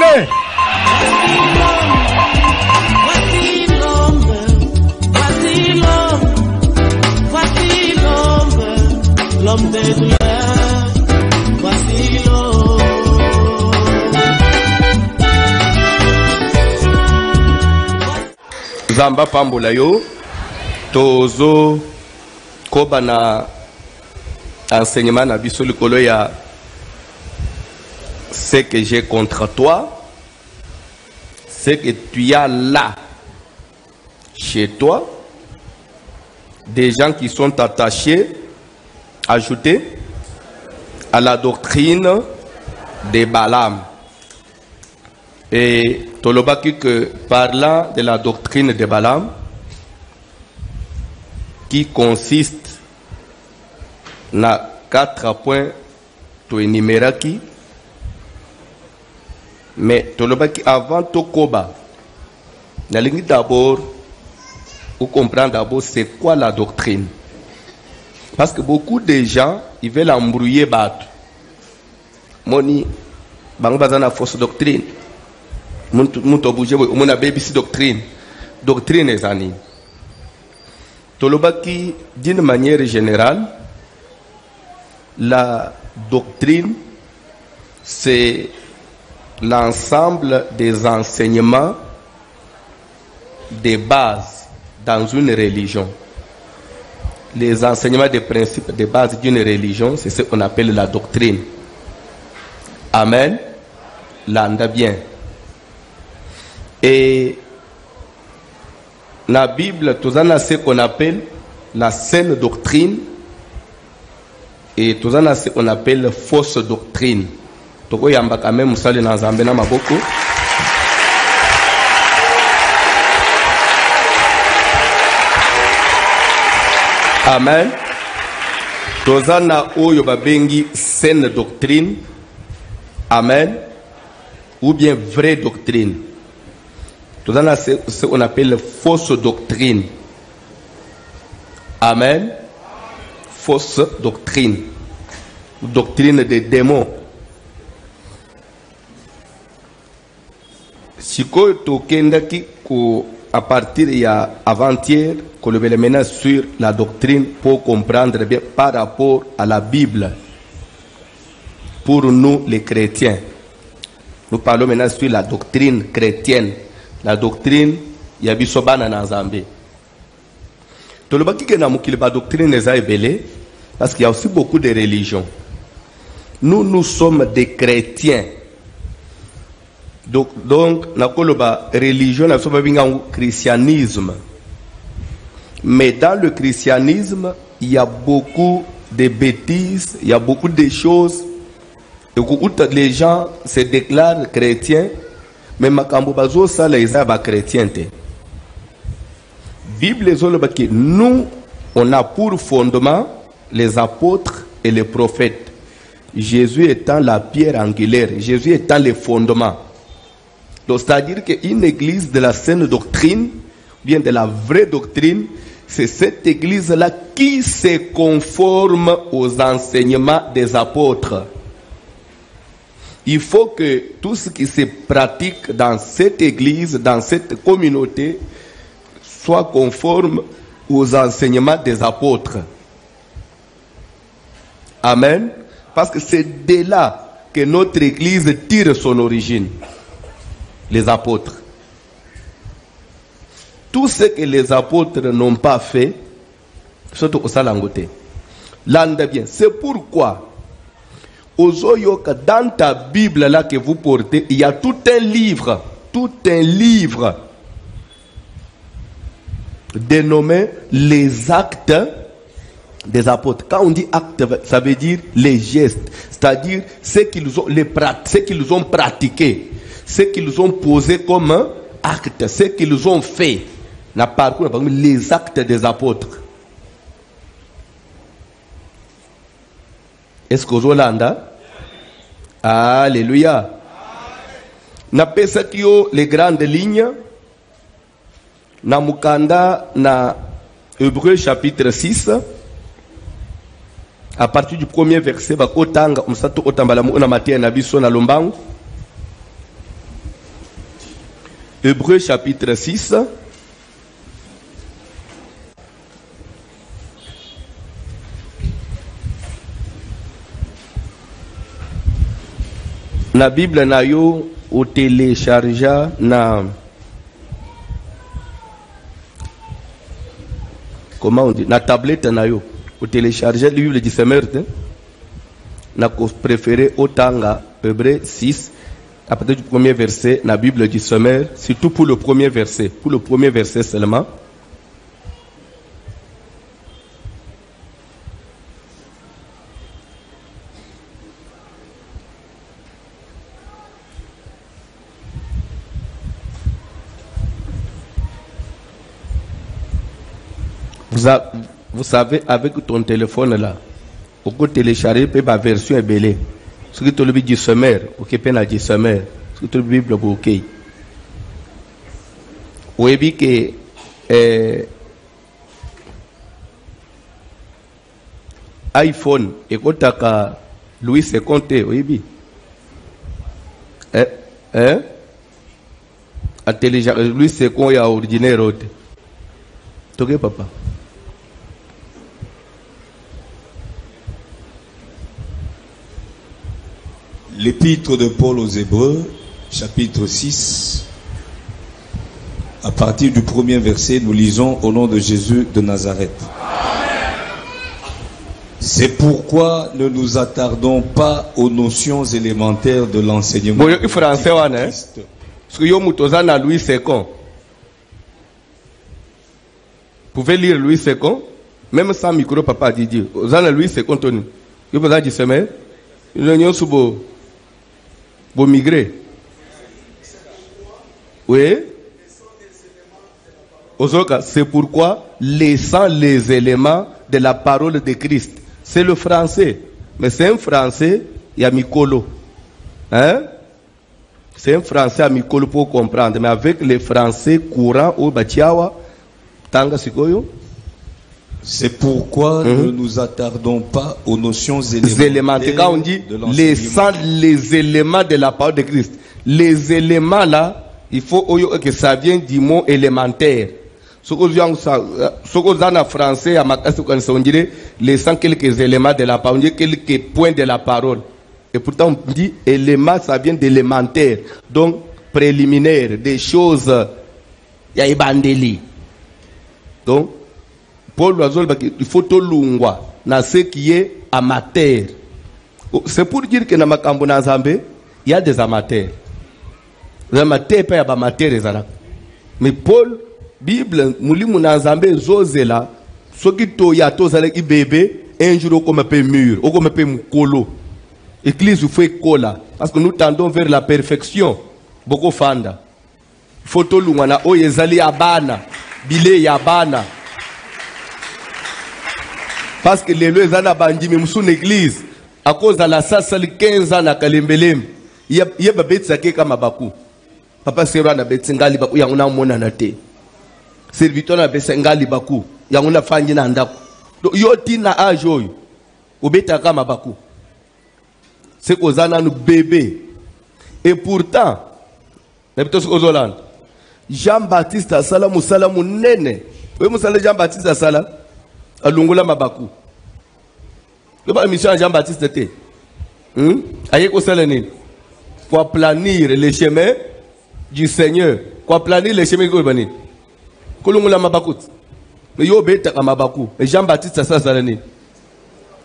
année. L'homme des douleurs, voici l'homme. Zamba pambola yo, tozo koba na enseignement na biso likolo ya ce que j'ai contre toi, ce que tu as là chez toi, des gens qui sont attachés, ajoutés à la doctrine de Balaam. Et Tolobaki que parlant de la doctrine de Balaam, qui consiste dans 4 points, to énuméraki, mais Tolobaki avant Tokoba, n'alingi d'abord, ou comprendre d'abord c'est quoi la doctrine. Parce que beaucoup de gens, ils veulent embrouiller Batou. Moni, bango bazana fausse doctrine. Moun obligé, on a baby doctrine. Doctrine est ani. Tolobaki, d'une manière générale, la doctrine, c'est l'ensemble des enseignements de base dans une religion. Les enseignements des principes de base d'une religion, c'est ce qu'on appelle la doctrine. Amen. L'anda bien. Et la Bible, tout ça, ce qu'on appelle la saine doctrine et tout ça, ce qu'on appelle fausse doctrine. Toko yamba quand même musali na Nzambe na maboko. Amen. Tozana oyo babengi saine doctrine. Amen. Ou bien vraie doctrine. Tozana ce qu'on appelle fausse doctrine. Amen. Fausse doctrine. Doctrine des démons. Siko tokendaki ko à partir il y a avant-hier que le maintenant sur la doctrine pour comprendre bien par rapport à la Bible. Pour nous les chrétiens, nous parlons maintenant sur la doctrine chrétienne, la doctrine yabisobana na Nzambe. Tolobaki ke na mukili ba doctrine eza ebele parce qu'il y a aussi beaucoup de religions. Nous sommes des chrétiens. Donc, la religion, christianisme. Mais dans le christianisme, il y a beaucoup de bêtises, il y a beaucoup de choses. Les gens se déclarent chrétiens, mais makambobazo ça les a chrétiens. Bible nous, on a pour fondement les apôtres et les prophètes. Jésus étant la pierre angulaire, Jésus étant le fondement. Donc, c'est-à-dire qu'une église de la saine doctrine, bien de la vraie doctrine, c'est cette église-là qui se conforme aux enseignements des apôtres. Il faut que tout ce qui se pratique dans cette église, dans cette communauté, soit conforme aux enseignements des apôtres. Amen. Parce que c'est de là que notre église tire son origine. Les apôtres. Tout ce que les apôtres n'ont pas fait, surtout au Salangote. L'ande bien. C'est pourquoi, dans ta Bible là que vous portez, il y a tout un livre dénommé les actes des apôtres. Quand on dit actes, ça veut dire les gestes, c'est-à-dire ce qu'ils ont pratiqué. Ce qu'ils ont posé comme acte, ce qu'ils ont fait, les actes des apôtres. Est-ce que vous avez Alléluia. Na pesa kio les grandes lignes. Na mukanda na Hébreux chapitre 6. À partir du premier verset, bakotanga umsato otambala mu na matia na biso na lombangu. Hébreux chapitre 6. La Bible na yo ou télécharger na comment on dit na tablette na yo ou télécharger le livre du Semeur na ko préféré Otanga Hébreux 6 à partir du premier verset na Bible du Semeur, surtout pour le premier verset seulement. Vous savez, avec ton téléphone là, on peut télécharger la version ébélée. Ce que tu le du Semeur, ok, pena du Semeur, ce que tu le Bible, ok. Oui, bien que iPhone, et quand tu as Louis II, oui, bien. À télécharger Louis II, il y a ordinaire. Ok, papa. L'épître de Paul aux Hébreux, chapitre 6, à partir du premier verset, nous lisons au nom de Jésus de Nazareth. C'est pourquoi ne nous attardons pas aux notions élémentaires de l'enseignement. Bon, français, Christ. Parce que vous avez Louis II. Vous pouvez lire Louis II, même sans micro, papa Didier. Vous avez Louis II, Tony. Vous avez dit semaine. L'union sous vous migrez. Oui. C'est pourquoi laissant les éléments de la parole de Christ. C'est le français. Mais c'est un français, il y a Mikolo. Hein? C'est un français à Mikolo pour comprendre. Mais avec les français courants au Batiawa, Tanga Sikoyo. C'est pourquoi ne nous attardons pas aux notions élémentaires. Quand on dit laissant les éléments de la parole de Christ, les éléments là, il faut que ça vienne du mot élémentaire. Ce que vous avez en français, on dirait laissant quelques éléments de la parole, on dit quelques points de la parole. Et pourtant on dit élément, ça vient d'élémentaire, donc préliminaire, des choses, il y a Ibandeli. Donc Paul il faut tout l'ungwa na ce qui est amateur. C'est pour dire que dans Makambo na Zambé, il y a des amateurs. Les amateurs pas amateurs les arabes. Mais Paul Bible mulimu na Zambé zozela soki to ya to zale ki bébé un jour comme un peu mûr, comme un peu mukolo. Église faut kola parce que nous tendons vers la perfection. Boko fanda. Il faut tout l'ungwa na oyezali abana, bile ya bana. Parce que les lois ont bandi même sous l'église à cause de la salle 15 ans à Kalembelem. Il y a babet sake kama baku. Papa sera na betsingali baku ya una mona na te. Serviteur na betsingali baku ya una fanyi na ndako. Donc yo tina age oyo. Obeta kama baku. C'est kozana nu bébé. Et pourtant, n'habitons aux Hollandes. Jean-Baptiste Asala Moussala Mounene. Oui, Moussala Jean-Baptiste Asala. Alungola Mabaku. Le pas mission Jean-Baptiste était. Aïe ko salenine. Pour planir les chemins du Seigneur. Pour planir les chemins de Golbani. Kolungola Mabaku. Mais yo beta Mabaku. Et Jean-Baptiste ça salenine.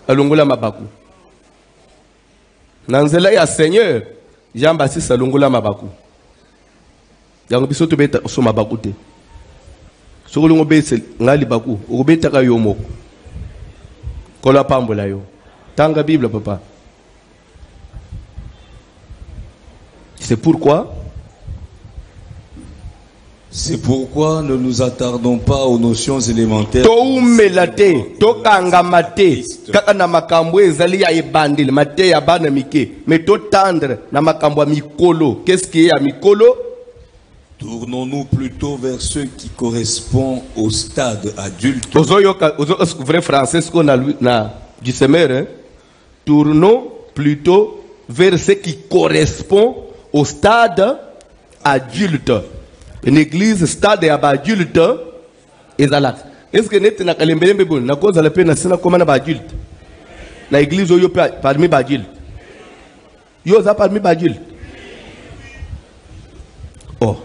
Alungola Mabaku. Nanzela ya Seigneur. Jean-Baptiste alungola Mabaku. Yango biso to beta so Mabaku te. Ce que l'on obéit, ngali baku, obéit taka yomo. Kola pambola yo. Tanga Bible papa. C'est pourquoi ne nous attardons pas aux notions élémentaires. To melate, to kangamate, kaka na makambo ezali ya ebandil, mate ya bana mike, mais to tendre na makambo mikolo. Qu'est-ce qui est à mikolo? Tournons-nous plutôt vers ceux qui correspondent au stade adulte. Vrai français, ce qu'on a du Semeur, tournons plutôt vers ce qui correspond au stade adulte. Une église stade ya ba adulte ezalak. Est-ce que net na kalembelembe bon na cause la peine na comment na ba adulte? Na église yo parmi ba adulte. Yo za parmi ba adulte. Oh.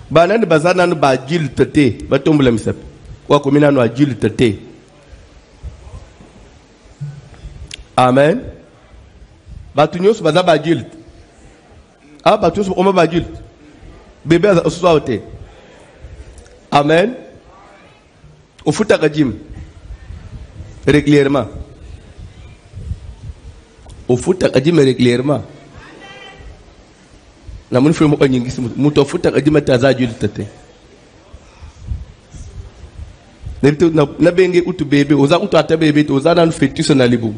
Ba nani bazana no ba adulte te, ba tombula misep. Kwa komina no adulte te. Amen. Ba tunyo ba za ba adulte. Ah ba tunyo ba adulte. Bébé a sauté. Amen. Au foot à gym. Régulièrement. Au foot à gym régulièrement. Na mun film ko nyingi muto foot à gym ta za adulte te. Na benge utu bébé, oza utu ata bébé, oza na fœtus na libu.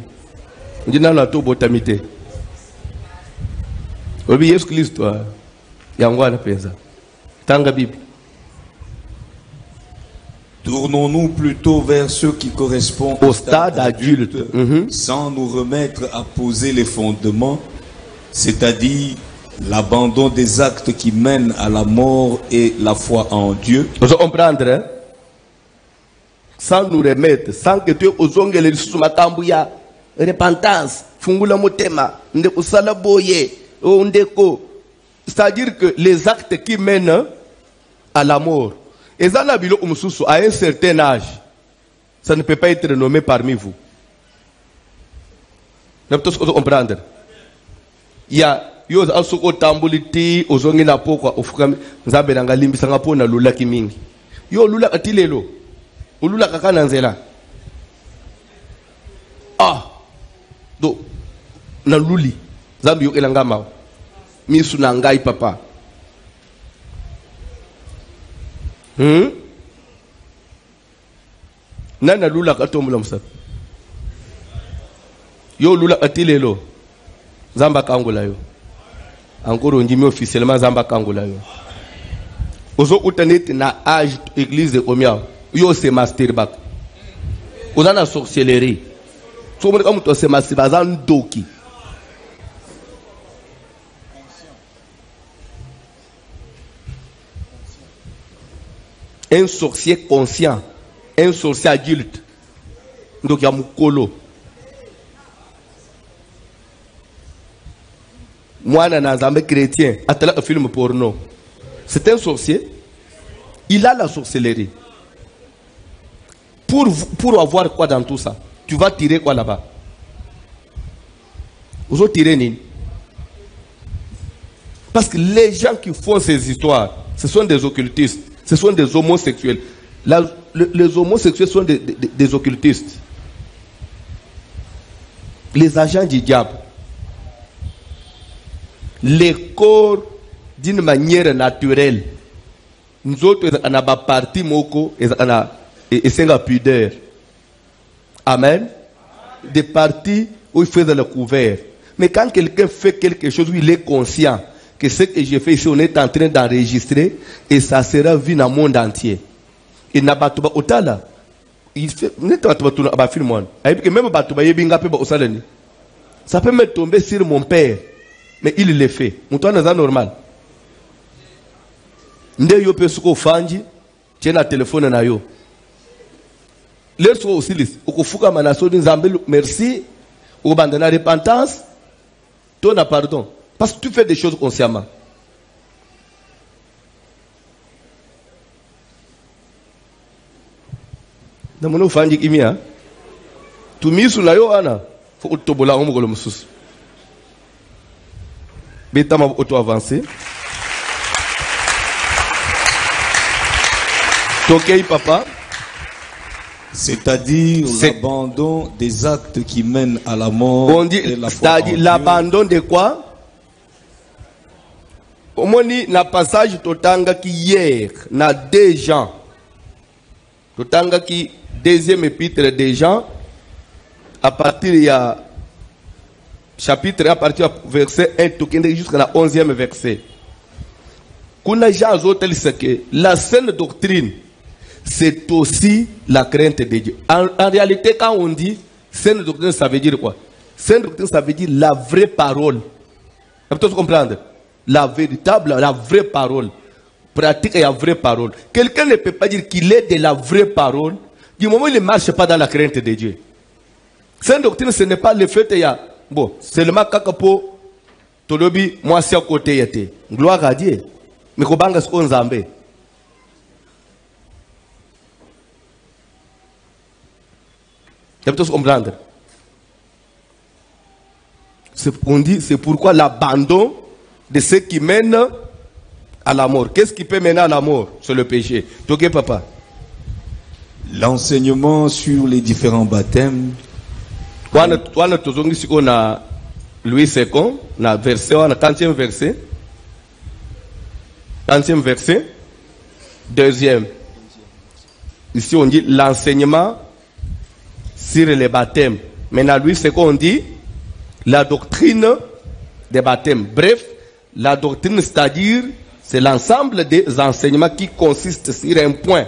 Ndina na to botamité. Obi Yesu Kristo. Yangwana pesa. Tanga Bible. Tournons-nous plutôt vers ceux qui correspondent au stade adulte, sans nous remettre à poser les fondements, c'est-à-dire l'abandon des actes qui mènent à la mort et la foi en Dieu. Vous comprendre, hein? Sans nous remettre, sans que tu ozonge les sumatambuya, repentance, fungula motema, ndeko salaboye, ondeko. C'est-à-dire que les actes qui mènent à la mort, et ça à un certain âge, ça ne peut pas être nommé parmi vous. Vous pouvez comprendre. Il y a yo asoko tambuliti ozongi na pokwa ofukami nzambe nanga limbisa ngapo na lula kimingi. Yo lula katilelo. Ulula kakana nzela. Ah. Do na luli. Nzambe yo elanga mawo. Misu na ngai papa. Nana lula katomula musa. Yo lula atilelo. Zamba kangula yo. Encore njimi officiellement zamba kangula yo. Ozo utanete na âge église de combien? Yo se masturbak. Oza na sorcellerie. So mo kamuto se masturbazan doki. Un sorcier conscient, un sorcier adulte. Donc il y a Mukolo. Moi, un chrétien, un film porno. C'est un sorcier. Il a la sorcellerie. Pour avoir quoi dans tout ça? Tu vas tirer quoi là-bas? Vous allez tirer ni? Parce que les gens qui font ces histoires, ce sont des occultistes. Ce sont des homosexuels. Les homosexuels sont des occultistes. Les agents du diable. Les corps d'une manière naturelle. Nous autres, on a pas parti moko et c'est un pudeur. Amen. Des parties où il fait le couvert. Mais quand quelqu'un fait quelque chose où il est conscient que ce que j'ai fait ici, on est en train d'enregistrer et ça sera vu dans le monde entier. Et n'a pas tout là. Il fait même ça peut me tomber sur mon père, mais il le fait. Mon toit n'est pas normal. Ndé yo pe suko fanji, tiens la téléphone na yo. L'air soit aussi lisse. Au kufuka manaso nzambe merci. Au bandana repentance, ton pardon. Parce que tu fais des choses consciemment. Dans mon fanji kimia, tu misu na yo ana, faut utobola omugolo mususu. Beta ma auto avancer. Tokei papa. C'est-à-dire l'abandon des actes qui mènent à la mort. On dit, c'est-à-dire l'abandon de quoi? Omoni na passage totanga qui hier na deux gens. Totanga qui deuxième épître des gens à partir il y a chapitre à partir du verset 1 tokende jusqu'à la 11e verset. Kuna gens autres que la saine doctrine c'est aussi la crainte de Dieu. En réalité, quand on dit saine doctrine, ça veut dire quoi? Saine doctrine, ça veut dire la vraie parole. Vous pouvez comprendre? La véritable, la vraie parole. pratique la vraie parole. Quelqu'un ne peut pas dire qu'il est de la vraie parole du moment où il ne marche pas dans la crainte de Dieu. Cette doctrine, ce n'est pas le fait qu'il y a. Bon, seulement kakapo, tolobi, moi c'est à côté yate. Gloire à Dieu. Mais kobanga ce qu'on zambe. Tu peux comprendre. On dit, c'est pourquoi l'abandon de ceux qui mènent à la mort. Qu'est-ce qui peut mener à la mort? C'est le péché. Ok, papa? L'enseignement sur les différents baptêmes. On a Louis II, on a verset, on a 40e verset. 40e verset. Deuxième. Ici, on dit l'enseignement sur les baptêmes. Maintenant, Louis II, on dit la doctrine des baptêmes. Bref, la doctrine, c'est-à-dire, c'est l'ensemble des enseignements qui consistent sur un point.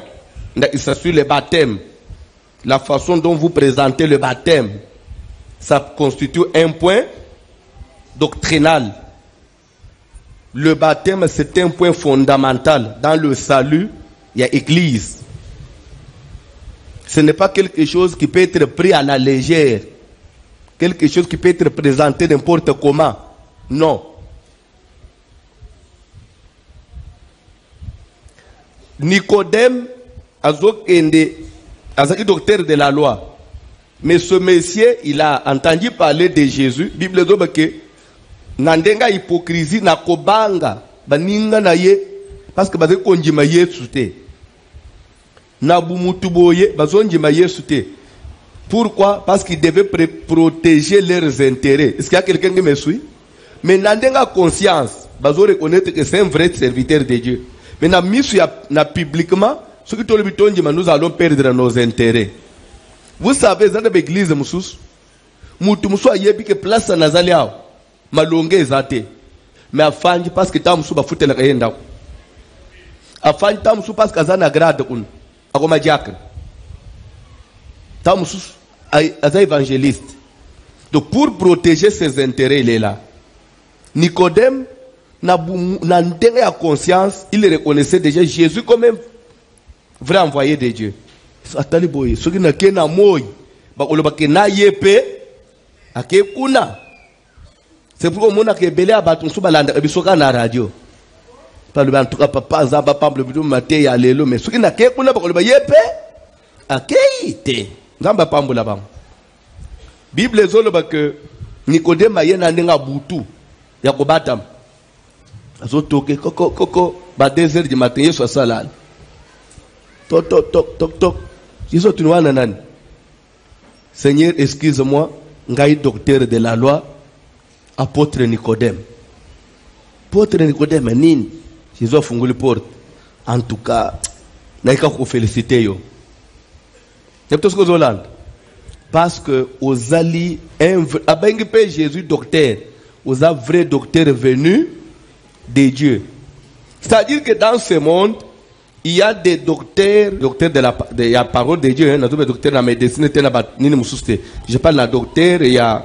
C'est sur le baptême. La façon dont vous présentez le baptême, ça constitue un point doctrinal. Le baptême, c'est un point fondamental. Dans le salut, il y a Église. Ce n'est pas quelque chose qui peut être pris à la légère. Quelque chose qui peut être présenté n'importe comment. Non. Nicodème, Azaki docteur de la loi. Mais ce monsieur, il a entendu parler de Jésus. Bible dit que nandenga hypocrisie na kobanga baninga na ye parce que bazaki konjima Yesu te. Na bumutuboye bazonjima Yesu te. Pourquoi? Parce qu'ils devaient protéger leurs intérêts. Est-ce qu'il y a quelqu'un qui me suit? Mais nandenga conscience, bazo reconnaître que c'est un vrai serviteur de Dieu. Mais na publiquement, ce qui nous allons perdre nos intérêts. Vous savez, dans l'église, mutu musu ayebi que place nazali ao malonge ezate. Mais afanji parce que tamusu bafute la kayenda. Afanji tamusu parce que azana grade kun. Akoma diacre. Tamusu aza évangéliste. Donc pour protéger ses intérêts, il est là. Nicodème n'a pas conscience, il reconnaissait déjà Jésus comme un vrai envoyé de Dieu. C'est pourquoi on a que belé à battre sous balanda et bisoka na radio. Pas le bantuka papa zaba pamble bidu maté ya lelo mais ce qui n'a que kuna ba ko ba yepe akeite ngamba pambola bang. Bible zolo ba que Nicodème ayena ndinga butu ya ko batam. Azotoke koko ba 2h du matin Yesu asala. Toc. Jésus tu vois nanani. Seigneur, excuse-moi, ngai docteur de la loi, apôtre Nicodème. Apôtre Nicodème nini? Jésus a funguli porte. En tout cas, naika ko féliciter yo. Neptos ko Zolande. Parce que aux ali abengi pe Jésus docteur, aux vrai docteur venu de Dieu. C'est-à-dire que dans ce monde, il y a des docteurs de la parole de Dieu, hein, docteur de la médecine, je parle de la docteur, il y a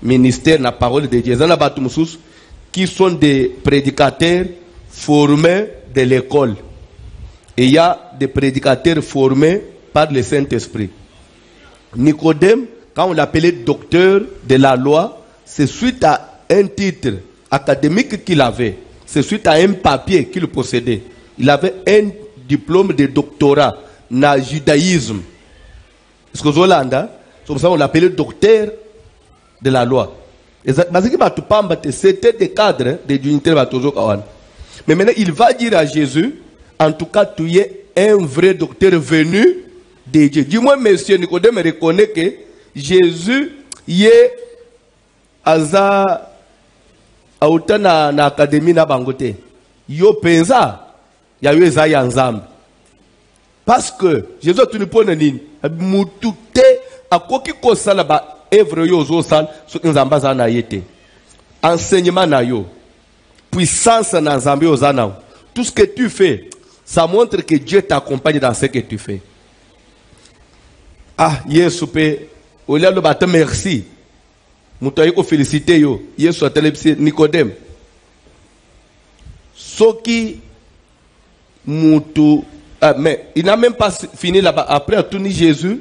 ministère de la parole de Dieu, qui sont des prédicateurs formés de l'école. Et il y a des prédicateurs formés par le Saint-Esprit. Nicodème, quand on l'appelait docteur de la loi, c'est suite à un titre académique qu'il avait. C'est suite à un papier qu'il possédait. Il avait un diplôme de doctorat dans le judaïsme. Est-ce que vous avez c'est pour ça qu'on l'appelait docteur de la loi. C'était des cadres de l'unité. Mais maintenant, il va dire à Jésus, en tout cas, tu es un vrai docteur venu de Dieu. Du moins, monsieur Nicodème reconnaît que Jésus est à autant na académie na bangote. Yo pensa ya yo ezaya nzambe. Parce que Jésus tu ne pona nini mutu te akoki ko sala ba œuvre yo zo sala so nzamba za na yete. Enseignement na yo. Puissance na nzambe yo za na. Tout ce que tu fais, ça montre que Dieu t'accompagne dans ce que tu fais. Ah, Yesu pe olia lo bata merci. Mutayi ko féliciter yo. Yesu a télépsé Nicodème. Soki mais il n'a même pas fini là-bas. Après, tout ni Jésus.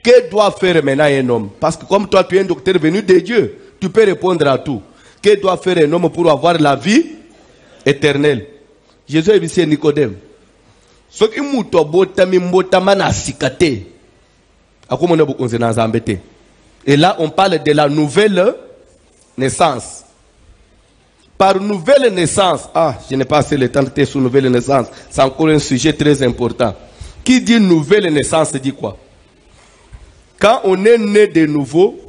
Que doit faire maintenant un homme? Parce que comme toi, tu es un docteur venu de Dieu, tu peux répondre à tout. Que doit faire un homme pour avoir la vie éternelle? Jésus a dit à Nicodème. Ce qui m'a dit, et là, on parle de la nouvelle naissance. Par nouvelle naissance, je n'ai pas assez le temps de dire sur nouvelle naissance. C'est encore un sujet très important. Qui dit nouvelle naissance dit quoi? Quand on est né de nouveau,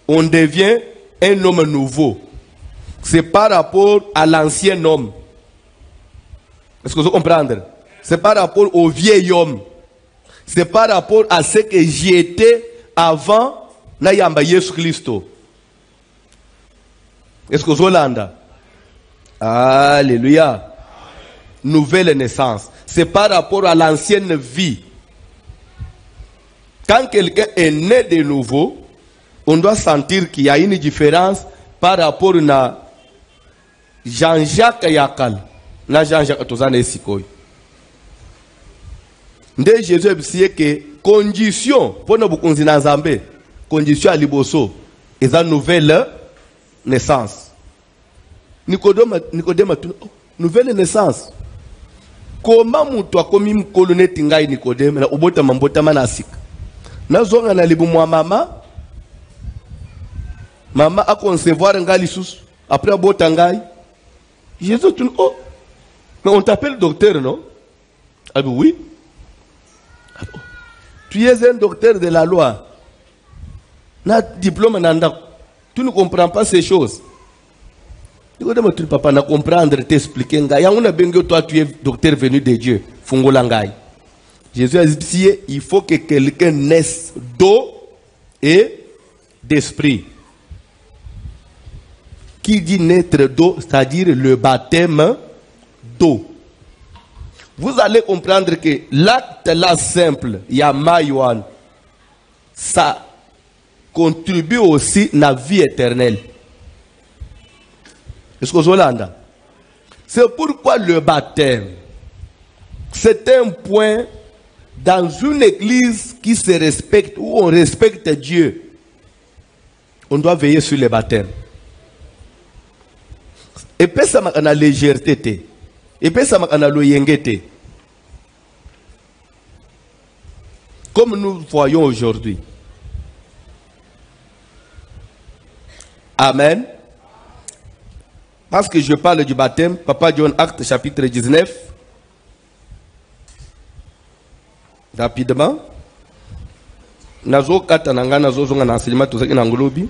on devient un homme nouveau. C'est par rapport à l'ancien homme. Est-ce que vous comprenez? C'est par rapport au vieil homme. C'est par rapport à ce que j'étais avant Nayamba Yesu Christo. Est-ce que vous comprenez? Alléluia. Nouvelle naissance. C'est par rapport à l'ancienne vie. Quand quelqu'un est né de nouveau, on doit sentir qu'il y a une différence par rapport à Jean-Jacques Yakal. Na Jean-Jacques Tozane Sikoy. Nde Jésus a dit que condition pour nous konzina Nzambe, condition à liboso, est une nouvelle naissance. Nicodème, nouvelle naissance. Comment mutu akomi mkolone tingai Nicodème na ubota mambota manasik. Nazonga na libu mwa mama a concevoir ngali sous après abota ngai. Jésus tu mais on t'appelle docteur non? Ah oui. Tu es un docteur de la loi. Na diplôme nanda. Tu ne comprends pas ces choses. Tu ne peux pas comprendre, t'expliquer ngai. Toi tu es docteur venu de Dieu. Fungola ngai. Jésus a dit, il faut que quelqu'un naisse d'eau et d'esprit. Qui dit naître d'eau, c'est-à-dire le baptême d'eau. Vous allez comprendre que l'acte là simple, Yamaïwan, ça contribue aussi à la vie éternelle. Est-ce que vous avez? C'est pourquoi le baptême, c'est un point. Dans une église qui se respecte, où on respecte Dieu, on doit veiller sur les baptêmes. Et puis ça m'a la légèreté. Et puis ça m'a la loyauté. Comme nous voyons aujourd'hui. Amen. Parce que je parle du baptême, Papa John Acte chapitre 19. Rapidement. Nazo kata nanga nazo zonga na enseignement tout ça qui n'englobe.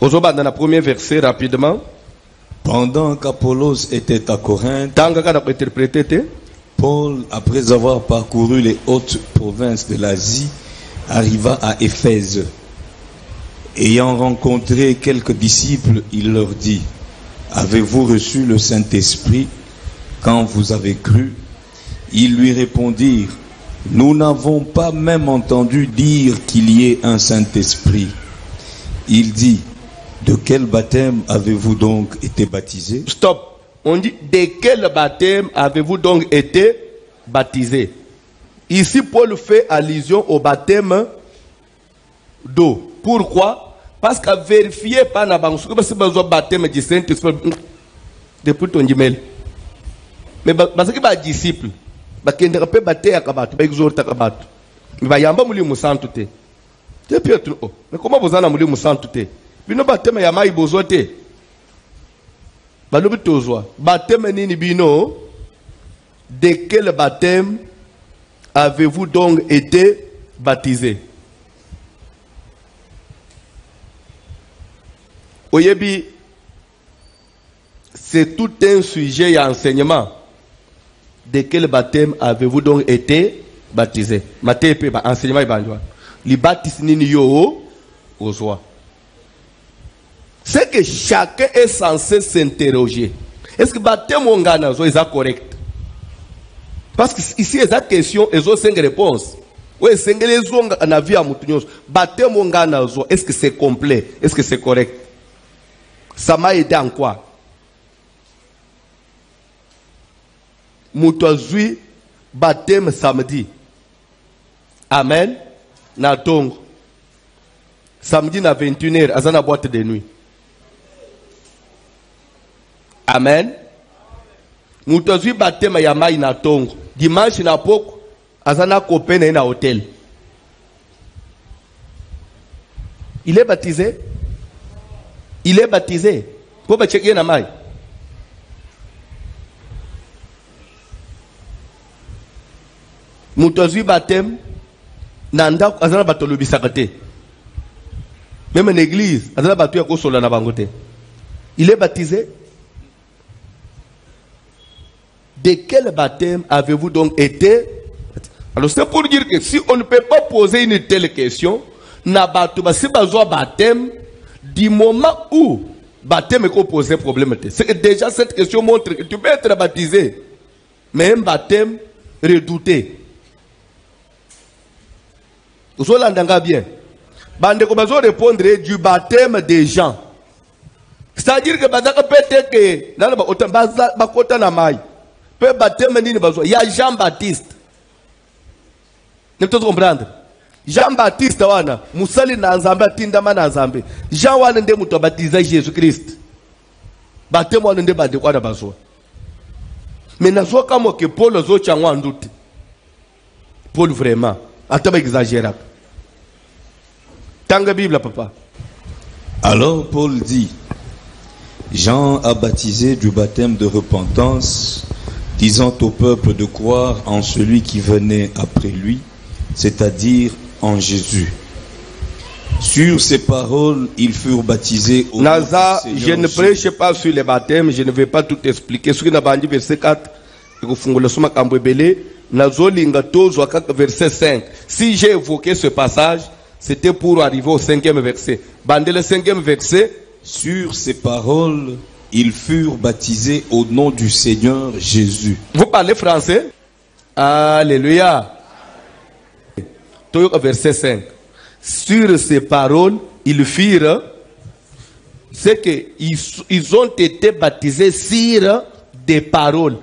Ozoba dans le premier verset rapidement. Pendant qu'Apollos était à Corinthe, Paul, après avoir parcouru les hautes provinces de l'Asie, arriva à Éphèse. Ayant rencontré quelques disciples, il leur dit: avez-vous reçu le Saint-Esprit quand vous avez cru? Ils lui répondirent: nous n'avons pas même entendu dire qu'il y ait un Saint-Esprit. Il dit: de quel baptême avez-vous donc été baptisé? Stop. On dit: de quel baptême avez-vous donc été baptisé? Ici, Paul fait allusion au baptême d'eau. Pourquoi? Parce qu'à vérifier par la banque, c'est besoin de baptême du Saint-Esprit depuis ton email. Mais parce que les disciples, ils ne peuvent pas baptiser à Kabat, ils exhortent à Kabat. Mais ils ne peuvent pas sans tout. Mais comment vous allez mourir sans tout? Ils ne baptême ya mai bozote. Balobi tozwa. Baptême nini bino? De quel baptême avez-vous donc été baptisé? Oyebi, c'est tout un sujet et enseignement. De quel baptême avez-vous donc été baptisé? Matepe ba enseignement ibanjwa. Li baptise nini yo ozwa. C'est que chacun est censé s'interroger. Est-ce que le baptême est correct? Parce que ici, il y a une question, il y a 5 réponses. Est-ce que c'est complet? Est-ce que c'est correct? Ça m'a aidé en quoi? Moutozui baptême samedi. Amen. Na tongo. Samedi na 21h, azana boîte de nuit. Amen. Moutozui baptême ya mai na tongo. Dimanche na poko, azana kopene na hôtel. Il est baptisé. Il est baptisé. Pour me checker na mai. Moutozui baptême. Nanda azana batolobi sakate. Même en église, azana batu ya kosola na bangote. Il est baptisé. De quel baptême avez-vous donc été? Alors c'est pour dire que si on ne peut pas poser une telle question, na batu ba si bazwa baptême du moment où baptême est posé problème. C'est que déjà cette question montre que tu peux être baptisé, mais un baptême redouté. Vous l'entendez bien. Bande ko bazo répondre du baptême des gens. C'est-à-dire que bazaka peut-être que nana ba otan ba kota na mai. Peut baptême nini bazo. Il y a Jean-Baptiste. Ne peut comprendre. Jean-Baptiste wana musali na nzambe atindama na nzambe. Jean wana nde muto baptiser Jésus-Christ. Baptême wana nde bande kwa na bazo. Mais nazo kama que Paul zo changwa nduti. Paul vraiment ataba exagérable. Tanga Bible papa. Alors Paul dit, Jean a baptisé du baptême de repentance, disant au peuple de croire en celui qui venait après lui, c'est-à-dire en Jésus. Sur ces paroles, ils furent baptisés au nom du Seigneur. Je ne prêche pas sur les baptêmes, je ne vais pas tout expliquer. Ce qui n'a pas dit verset 4, verset 5. Si j'ai évoqué ce passage, c'était pour arriver au 5e verset. Bandez le 5e verset. Sur ces paroles, ils furent baptisés au nom du Seigneur Jésus. Vous parlez français? Alléluia. Verset 5. Sur ces paroles, ils firent, c'est qu'ils ont été baptisés sur des paroles.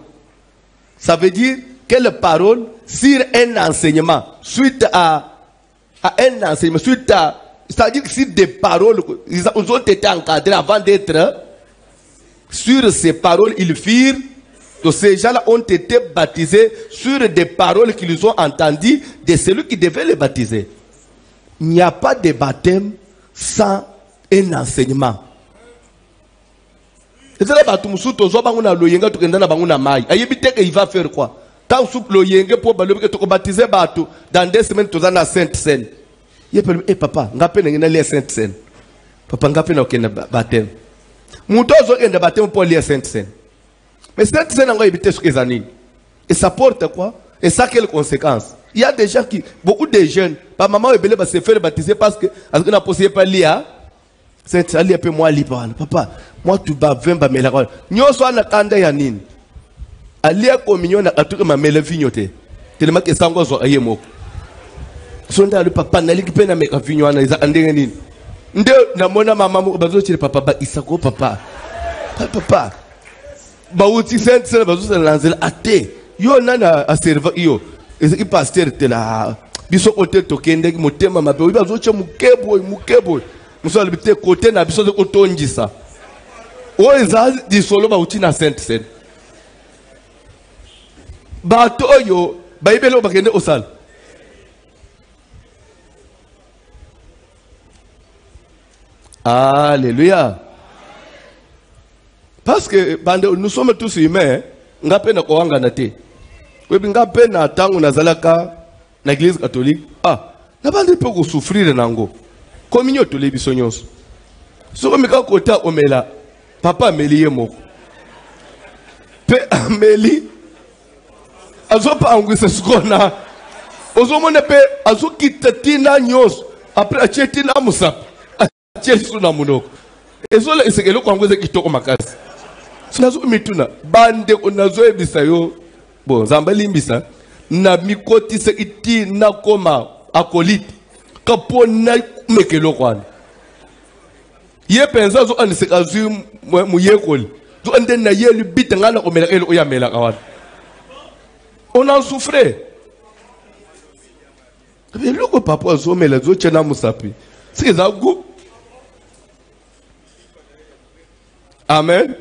Ça veut dire, quelle parole? Sur un enseignement, suite à un enseignement, suite à, c'est-à-dire que sur des paroles, ils ont été encadrés avant d'être, sur ces paroles, ils firent, donc ces gens-là ont été baptisés sur des paroles qu'ils ont entendues de celui qui devait les baptiser. Il n'y a pas de baptême sans un enseignement. Il va faire quoi? Tant que pour baptiser dans 2 semaines, tu as la Sainte Seine. Il dit, eh papa, je vais la Sainte Seine. Papa, je vais faire baptême. Je vais faire baptême pour la Sainte Seine. Mais Sainte Seine, on va éviter ce qu'ils ont. Et ça porte quoi? Et ça, quelles conséquences? Il y a des gens qui, beaucoup de jeunes, par maman va se faire baptiser parce que n'a pas possible pas lire. C'est un peu moi libre. Papa, moi tu vas 20 ba mela. Nyo so na kanda ya nini? Alia communion na atuka ma mela vignote. Tellement que sango zo ayemo. So nda le papa na liki pena meka vigno na iza andenge nini? Nde na mona mama mo bazo chire papa ba isako papa. Papa. Ba uti sente bazo se lanzela ate. Yo nana a serva yo. Ezeki pasteur te la biso kote tokende ki motema mabe oyi bazo che mukebo muso alibite kote na biso ko tonjisa o eza di solo ba uti na Sainte Seine bato oyo baibelo bakende osala alléluia parce que nous sommes tous humains ngape na koanga na te ngape na tangu nazalaka na église catholique na bandi pe ko souffrir nango communion to le biso nyonso so meka kota omela papa ameli ye moko pe ameli azopa angwisa sikona ozomone pe azokita tina nyonso après achie tina musapa achie suna munoko ezola esekelo kwa angwisa kitoko makasi sinazo mituna bande onazo ebisa yo bon zamba limbisa na mikotisa iti na koma akolite kapona mekelo kwana Ye penza zo an sekazu mu yekol. Zo an den na ye lu bit ngala o mela el o ya mela kawan. On en souffrait. Mais le papa zo mela zo chena musapi. C'est ça go. Amen.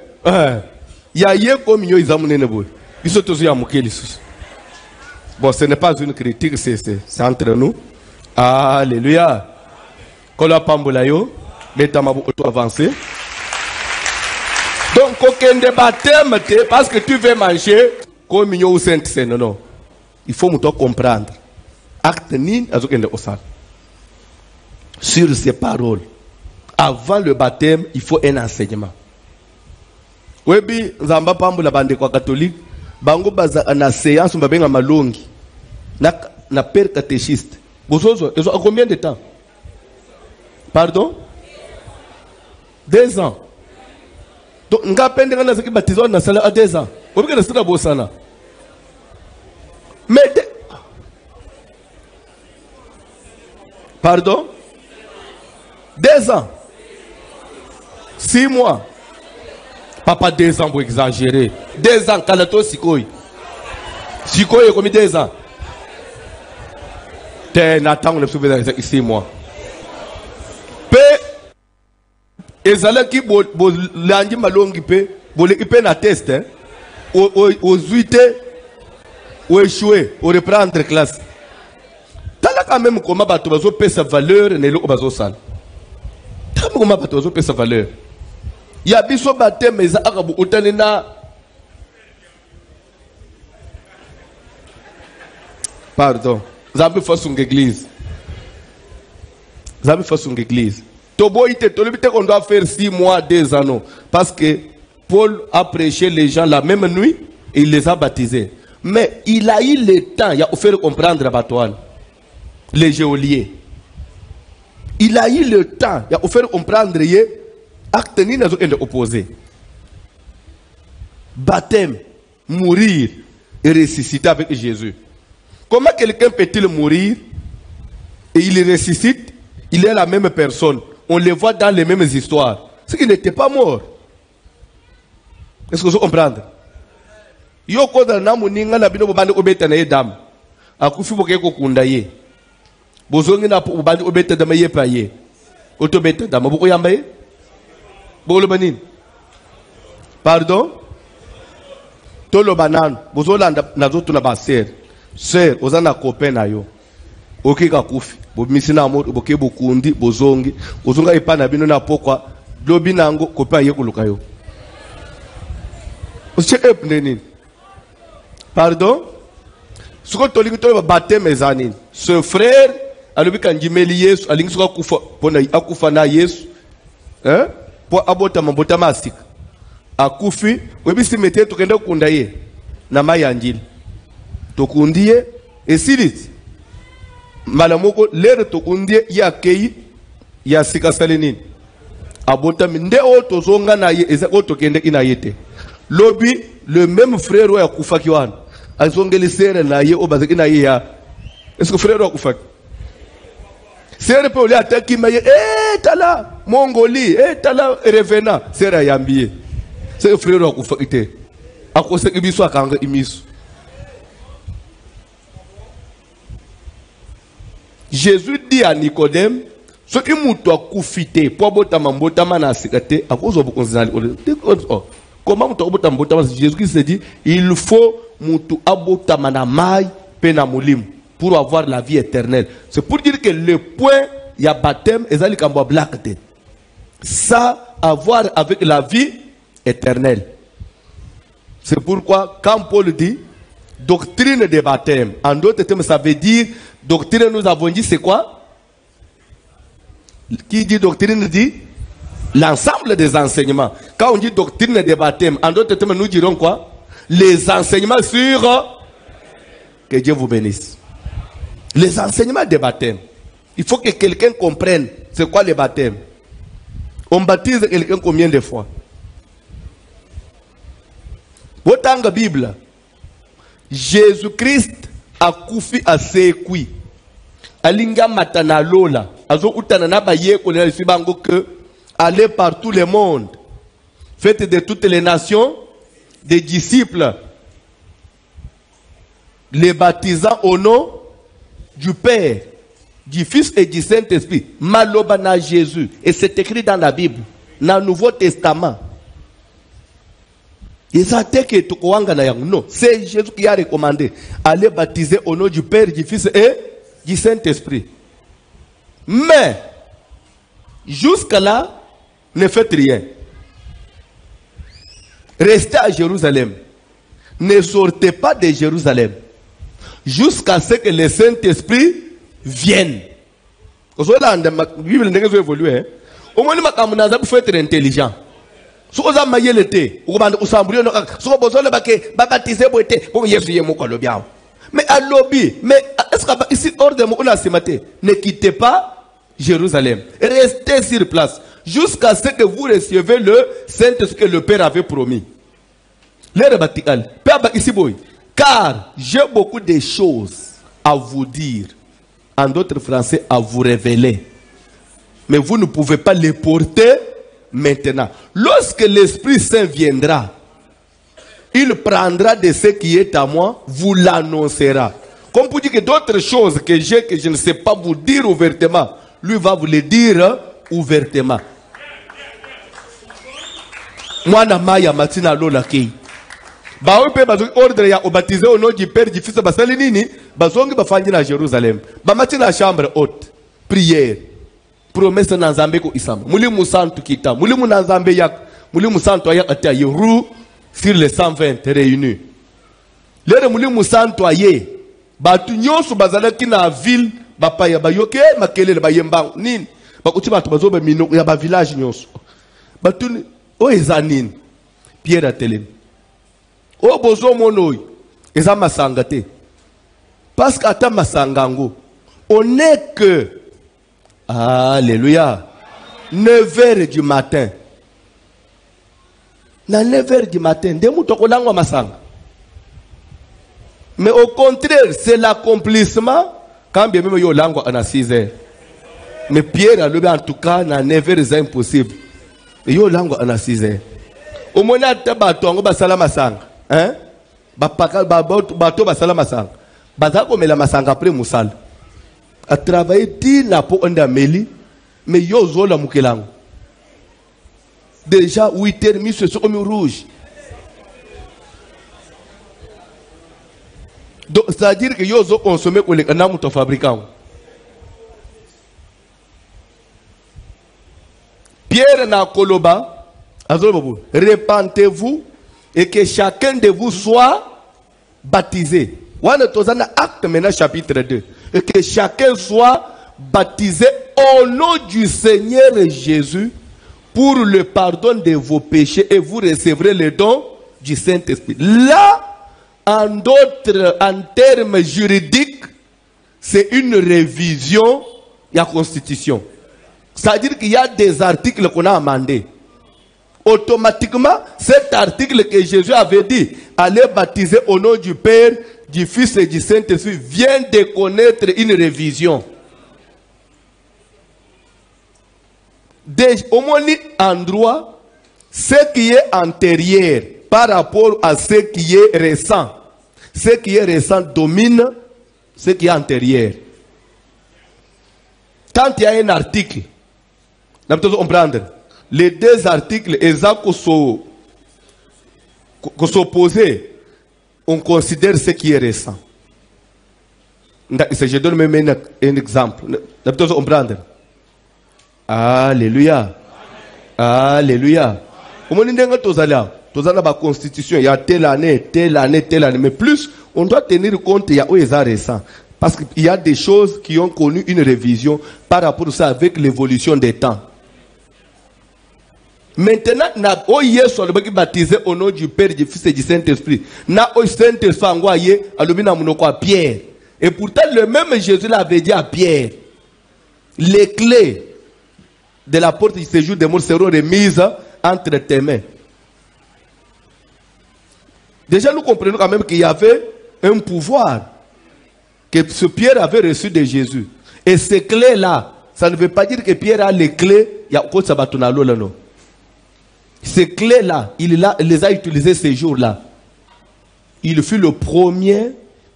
Ya ye comme yo izamune nebo. Biso tozo ya mukeli sus. Bon, ce n'est pas une critique, c'est entre nous. Alléluia. Kola pambola yo. Mettez-moi auto avancé. Donc, aucun baptême, parce que tu veux manger, comme il y a au Saint-Saint, non. Il faut me comprendre. Acte nin, sur ces paroles. Avant le baptême, il faut un enseignement. Oui, bi, Zamba pambola bande kwa catholique, bango baza na séance, mbabenga malongi. Na père catéchiste. Bozozo, ils ont combien de temps? Pardon? 2 ans. Donc, nous avons fait baptisé dans la salle à 2 ans. Vous avez fait ça. Mais. Pardon? 2 ans. 6 mois. Papa, 2 ans pour exagérer. 2 ans, Kalato Sikoy. Sikoy est comme 2 ans. T'es Nathan, on est sauvé 6 mois. Et ça là qui l'angi malongi pe l'équipe na test hein aux 8 ou échouer ou reprendre classe. T'as là quand même comment bato bazo payer sa valeur ne lo bazo sal. T'as comment bato bazo payer sa valeur. Il y a biso baptême mais ça akabu otanena. Pardon. Zabi fa son église. Zabi fa son église. On doit faire 6 mois, 2 ans. Parce que Paul a prêché les gens la même nuit et il les a baptisés. Mais il a eu le temps, il a offert comprendre à Batouane, les géoliers. Il a eu le temps, il a offert comprendre les actes ni opposés. Baptême, mourir et ressusciter avec Jésus. Comment quelqu'un peut-il mourir et il ressuscite? Il est la même personne. On les voit dans les mêmes histoires. C'est qu'il n'était pas mort. Est-ce que vous comprenez? Yo koda na muninga na bino bobande obeta na edam. Akufi boke ko kundaye. Bozongi na bobande obeta da maye paye. Otobeta da maboko yambaye? Bolo banin. Pardon? Tolo banan, bozolanda nazoto na ba sœur. Sœur, ozana copain na yo. Okika kufi. Bomisina amoto boke bokundi bozongi ozonga ipana bino na pokwa lobi nango kopa yekuluka yo. Oche neni. Pardon? Suko tolingi to baptême ezanini. Ce frère alobi kanjimeli Yesu alingi suka kufa pona akufa na Yesu. Hein? Po abota mabota masika. Akufi webisi mete tokenda kunda ye na mayanjili. Tokundiye esilit. Malamoko l'air to undie ya kei ya sika salenini abota minde oto zonga na ye eza oto kende ina yete lobi le même frère wa kufaki wana azongeli sere na ye obazeki na ye ya est-ce que frère wa kufaki sere pe oli ataki maye tala mongoli tala revena sere yambie c'est frère wa kufaki te akose ibiso akanga imiso. Jésus dit à Nicodème, ce qui m'a koufité pour botama botama na sikate à cause de konzali. Comment m'a botama botama Jésus Christ se dit il faut mutu abotama na mai pena mulim pour avoir la vie éternelle. C'est pour dire que le point il y a baptême ezali kamba blakte. Ça a à voir avec la vie éternelle. C'est pourquoi quand Paul dit doctrine des baptêmes, en d'autres termes ça veut dire doctrine, nous avons dit c'est quoi? Qui dit doctrine dit l'ensemble des enseignements. Quand on dit doctrine des baptêmes, en d'autres termes, nous dirons quoi? Les enseignements sur... Que Dieu vous bénisse. Les enseignements des baptêmes. Il faut que quelqu'un comprenne c'est quoi les baptêmes. On baptise quelqu'un combien de fois? Autant que Bible. Jésus-Christ a koufi a sekui. Alinga matana lola. Azo utana na baye ko na sibango que allez par tout le monde. Faites de toutes les nations des disciples, les baptisant au nom du Père, du Fils et du Saint-Esprit. Maloba na Jésus. Et c'est écrit dans la Bible, dans le Nouveau Testament. Non, c'est Jésus qui a recommandé. Allez baptiser au nom du Père, du Fils et du Saint-Esprit. Mais, jusqu'à là, ne faites rien. Restez à Jérusalem. Ne sortez pas de Jérusalem. Jusqu'à ce que le Saint-Esprit vienne. La Bible n'a pas évolué. Au moins, il faut être intelligent. Si vous avez maillé l'été, vous avez besoin de baptiser pour Jésus est mon bien. Mais à lobby, mais est-ce que ici hors de mon ne quittez pas Jérusalem. Restez sur place jusqu'à ce que vous receviez le Saint-Esprit que le Père avait promis. Car j'ai beaucoup de choses à vous dire, en d'autres français, à vous révéler. Mais vous ne pouvez pas les porter maintenant. Lorsque l'Esprit Saint viendra, il prendra de ce qui est à moi, vous l'annoncera. Comme pour dire que d'autres choses que j'ai, que je ne sais pas vous dire ouvertement, lui va vous les dire ouvertement. Moi, na maya matina lola kei. Ba ope bazo ordre ya baptiser au nom du Père, du Fils, basali nini, bazongi bafanyi na Jérusalem. Ba matina chambre haute, prière. Promesse na Nzambe ko isama. Mulimu santu kita, mulimu na Nzambe yak, mulimu santu ayak ata yeru sur les 120 réunis. Lere mulimu santu aye, batu nyonso bazalaki na ville, bapaya bayoke makelele bayemba nini. Bakuti batu bazobe mino ya ba village nyonso. Batu ni o ezanine. Pierre atelemi. O bozo monoy eza masanga te. Parce qu'ata masangango, on n'est que alléluia 9h du matin. Na 9h du matin, ndemu tokolangwa masanga. Mais au contraire, c'est l'accomplissement quand bien même yo langwa à 6h. Mais Pierre a levé en tout cas na 9h c'est impossible. Yo langwa à 6h. Au moins ta batongo basala masanga. Hein? Bato basala masanga. Bazako mela masanga après musala. A travailler tina po onda meli, mais yo zola mukelango. Déjà 8h mis sur comme rouge. Donc c'est-à-dire que yo zo consommer ko le kana muto fabricant. Pierre na koloba azobo repentez-vous et que chacun de vous soit baptisé. Wana tozana acte maintenant chapitre 2. Et que chacun soit baptisé au nom du Seigneur Jésus pour le pardon de vos péchés et vous recevrez le don du Saint-Esprit. Là, en termes juridiques, c'est une révision de la Constitution. C'est-à-dire qu'il y a des articles qu'on a amendés. Automatiquement, cet article que Jésus avait dit, allez baptiser au nom du Père, du Fils et du Saint-Esprit, vient de connaître une révision. Au moins, endroit, ce qui est antérieur par rapport à ce qui est récent. Ce qui est récent domine ce qui est antérieur. Quand il y a un article, on peut comprendre. Les deux articles exacts s'opposer, on considère ce qui est récent. Je donne même un exemple. On peut comprendre. Alléluia. Alléluia. Comment on la constitution, il y a telle année, telle année, telle année. Mais plus, on doit tenir compte, il y a récent. Parce qu'il y a des choses qui ont connu une révision par rapport à ça avec l'évolution des temps. Maintenant, na oye sur le baptisé au nom du Père, du Fils et du Saint-Esprit. Na oye Saint-Esprit envoyé à l'omina monoko à Pierre. Et pourtant, le même Jésus l'avait dit à Pierre. Les clés de la porte du séjour des morts seront remises entre tes mains. Déjà, nous comprenons quand même qu'il y avait un pouvoir que ce Pierre avait reçu de Jésus. Et ces clés-là, ça ne veut pas dire que Pierre a les clés il y a quoi ça va tourner là non. Ces clés-là, il les a utilisées ces jours-là. Il fut le premier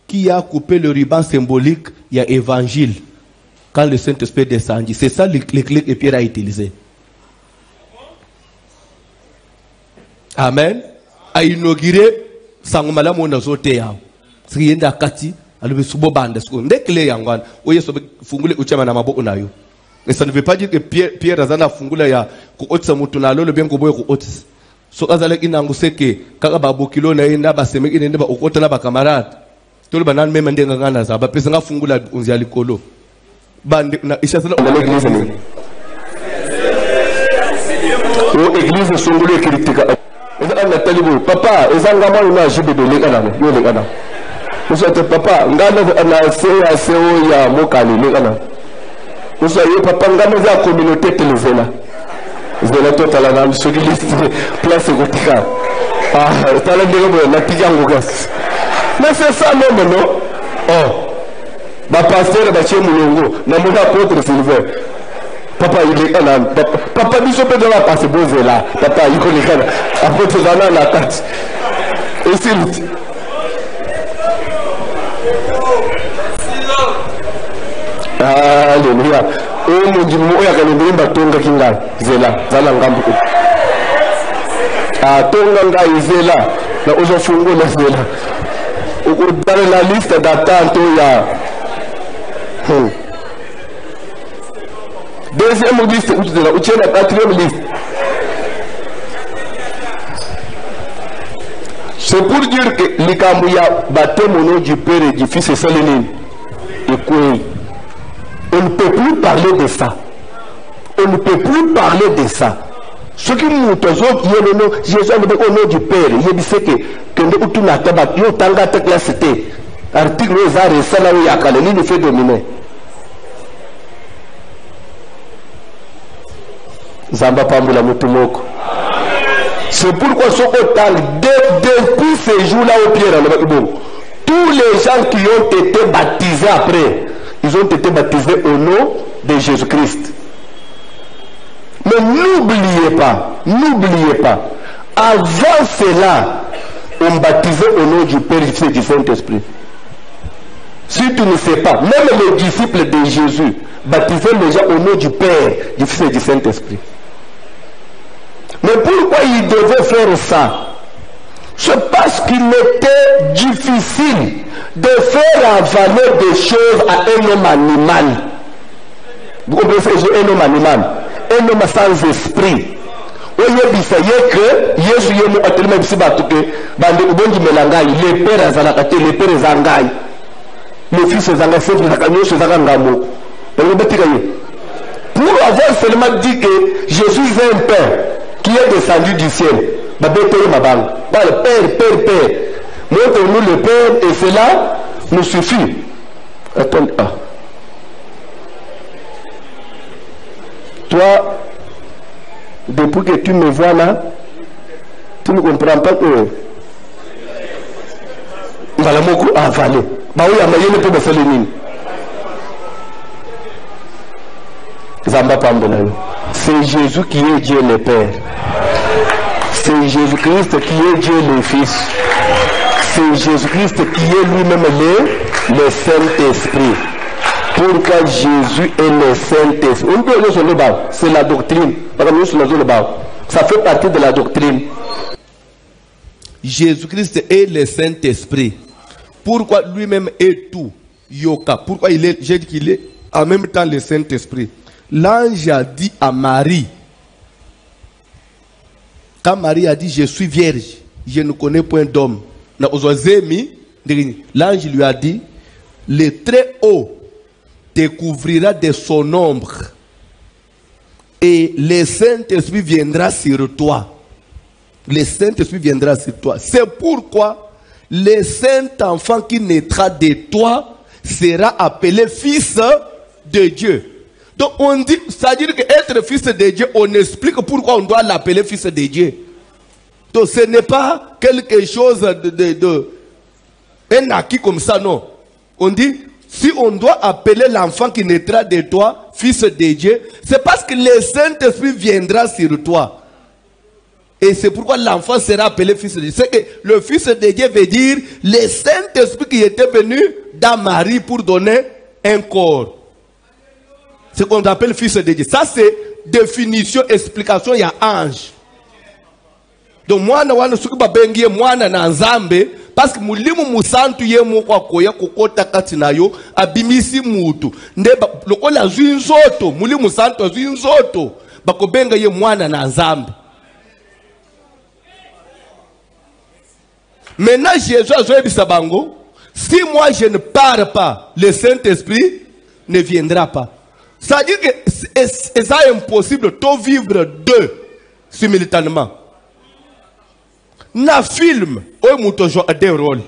qui a coupé le ruban symbolique, il y a évangile. Quand le Saint-Esprit descendit. C'est ça les clés que Pierre a utilisées. Amen. A inauguré Sangomala Monazote ya. Siyenda kati, alube subo bande. Nde clé yangwan. Oye sobe fungule uchama na mabo unayo. Et ça ne veut pas dire que Pierre Razana fungula ya kuotsa mutu na lolo bien kuboye kuotsa. So azale inanguseke kaka babu kilo na enda baseme ine ba okota na ba camarade. Tolo banan meme ndenga ngana za ba pesa nga fungula unzi alikolo. Bande na ishasala dans l'église ni. O église songolo kritika. Eza na talibu papa ezanga mwa na jibe de lekana yo lekana. Musote papa ngana na seo ya mokali lekana. Musote papa ngana za communauté telezela. Zela totala na msogiliste place gotika. Ah, tala ndego na tijango gas. Mais c'est ça même non? Oh. Ma pasteur ba chez Mulongo, na mon apôtre Sylvain. Papa il est là. Papa biso peut la passer boze là. Papa il connaît quand apôtre Zana la tête. Et c'est Alléluia. Oh mon Dieu, moi ya kalendri batonga kinga zela zala ngambu. Ah tonga ngai zela na ozo fungo na zela. Dans la liste d'attente il y a deuxième liste ou la quatrième liste. C'est pour dire que les Kamouya baptême au nom du Père et du Fils et Saint-Lénine. Et quoi? On ne peut plus parler de ça. On ne peut plus parler de ça. Ce qui nous dit, Jésus au nom du Père, il dit que nous tout n'a pas eu tanga ta classe T. Article Zare Salawi Yakale, ni nous fait dominer. Zamba Pambula Mutumoko. C'est pourquoi ce autant depuis ces jours-là au Pierre, tous les gens qui ont été baptisés après, ils ont été baptisés au nom de Jésus-Christ. Mais n'oubliez pas, avant cela, on baptisait au nom du Père, du Fils et du Saint-Esprit. Si tu ne sais pas, même les disciples de Jésus baptisaient les gens au nom du Père, du Fils et du Saint-Esprit. Mais pourquoi ils devaient faire ça? C'est parce qu'il était difficile de faire avaler des choses à un homme animal. Vous comprenez un homme animal? Un homme sans esprit. Oye que Yesu yemu atelema bisibatuke bande ubonji melangai les pères azalakate les pères zangai les fils zangai faut que nakanyo zanga ngamo. Pour avoir seulement dit que Jésus est un père qui est descendu du ciel. Babete mabang. Voilà, père. Montre-nous le père et cela nous suffit. Attends. Ah. Toi, depuis que tu me vois là, tu ne comprends pas que Malamoko a avalé. C'est Jésus qui est Dieu le Père. C'est Jésus-Christ qui est Dieu le Fils. C'est Jésus-Christ qui est lui-même le Saint-Esprit. Pourquoi Jésus est le Saint-Esprit? C'est la doctrine. Ça fait partie de la doctrine. Jésus-Christ est le Saint-Esprit. Pourquoi lui-même est tout? Yoka. Pourquoi il est, j'ai dit qu'il est en même temps le Saint-Esprit. L'ange a dit à Marie, quand Marie a dit je suis vierge, je ne connais point d'homme. L'ange lui a dit, le très haut te couvrira de son ombre et le Saint-Esprit viendra sur toi. Le Saint-Esprit viendra sur toi. C'est pourquoi le Saint-Enfant qui naîtra de toi sera appelé fils de Dieu. Donc on dit, c'est-à-dire qu'être fils de Dieu, on explique pourquoi on doit l'appeler fils de Dieu. Donc ce n'est pas quelque chose un acquis comme ça, non. On dit, Si on doit appeler l'enfant qui naîtra de toi, fils de Dieu, c'est parce que le Saint-Esprit viendra sur toi. Et c'est pourquoi l'enfant sera appelé fils de Dieu. C'est que le fils de Dieu veut dire le Saint-Esprit qui était venu dans Marie pour donner un corps. C'est ce qu'on appelle fils de Dieu. Ça c'est définition, explication, il y a ange. Donc moi, parce que mulimu musantu ye moko akoya kokota kati na yo abimisi mutu nde lokola zwi nzoto mulimu santu azwi nzoto bakobenga ye mwana na nzambe. Maintenant Jésus a joué bisabango. Si moi je ne pars pas, le Saint-Esprit ne viendra pas. Ça veut dire que c'est impossible de vivre deux simultanément. Na film, on joue à des rôles.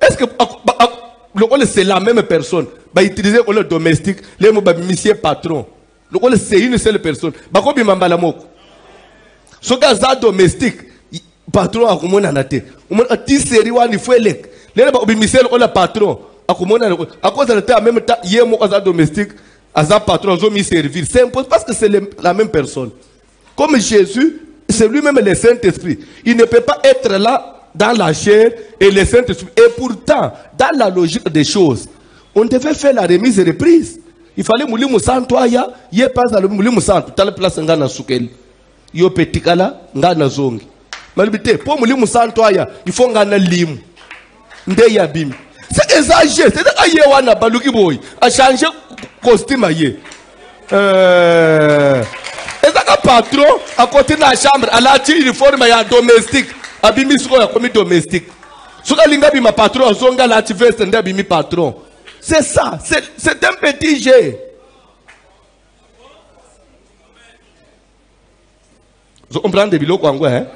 Est-ce que le rôle c'est la même personne? Bah utiliser le domestique, les mots monsieur patron. Le rôle c'est une seule personne. Bah quoi bien mambala moko. Ce gars domestique, patron a comment nanaté. On a dit série one il faut élec. Les bah monsieur le patron a comment nanaté. À cause de la même temps, hier moi as domestique, as patron ont mis servir. C'est impossible parce que c'est la même personne. Comme Jésus. C'est lui-même le Saint-Esprit. Il ne peut pas être là dans la chair et le Saint-Esprit. Et pourtant, dans la logique des choses, on devait faire la remise et reprise. Il fallait moulir santo aya, yé pas à le moulir santo, telle place ngana soukel. Yo petikala ngana zongi. Malibité, pour moulir santo aya, il faut ngana lim. Nde yabim. C'est exagéré, c'est à yé wana baluki boy, a changé costume aye. Un patron à côté de la chambre, à la uniforme il y a domestique, à bimisko ya commis domestique. Soka linga bima patron, zonga la veste nda bimi patron. C'est ça, c'est un petit jeu. Vous comprenez de bilo kwangwe hein?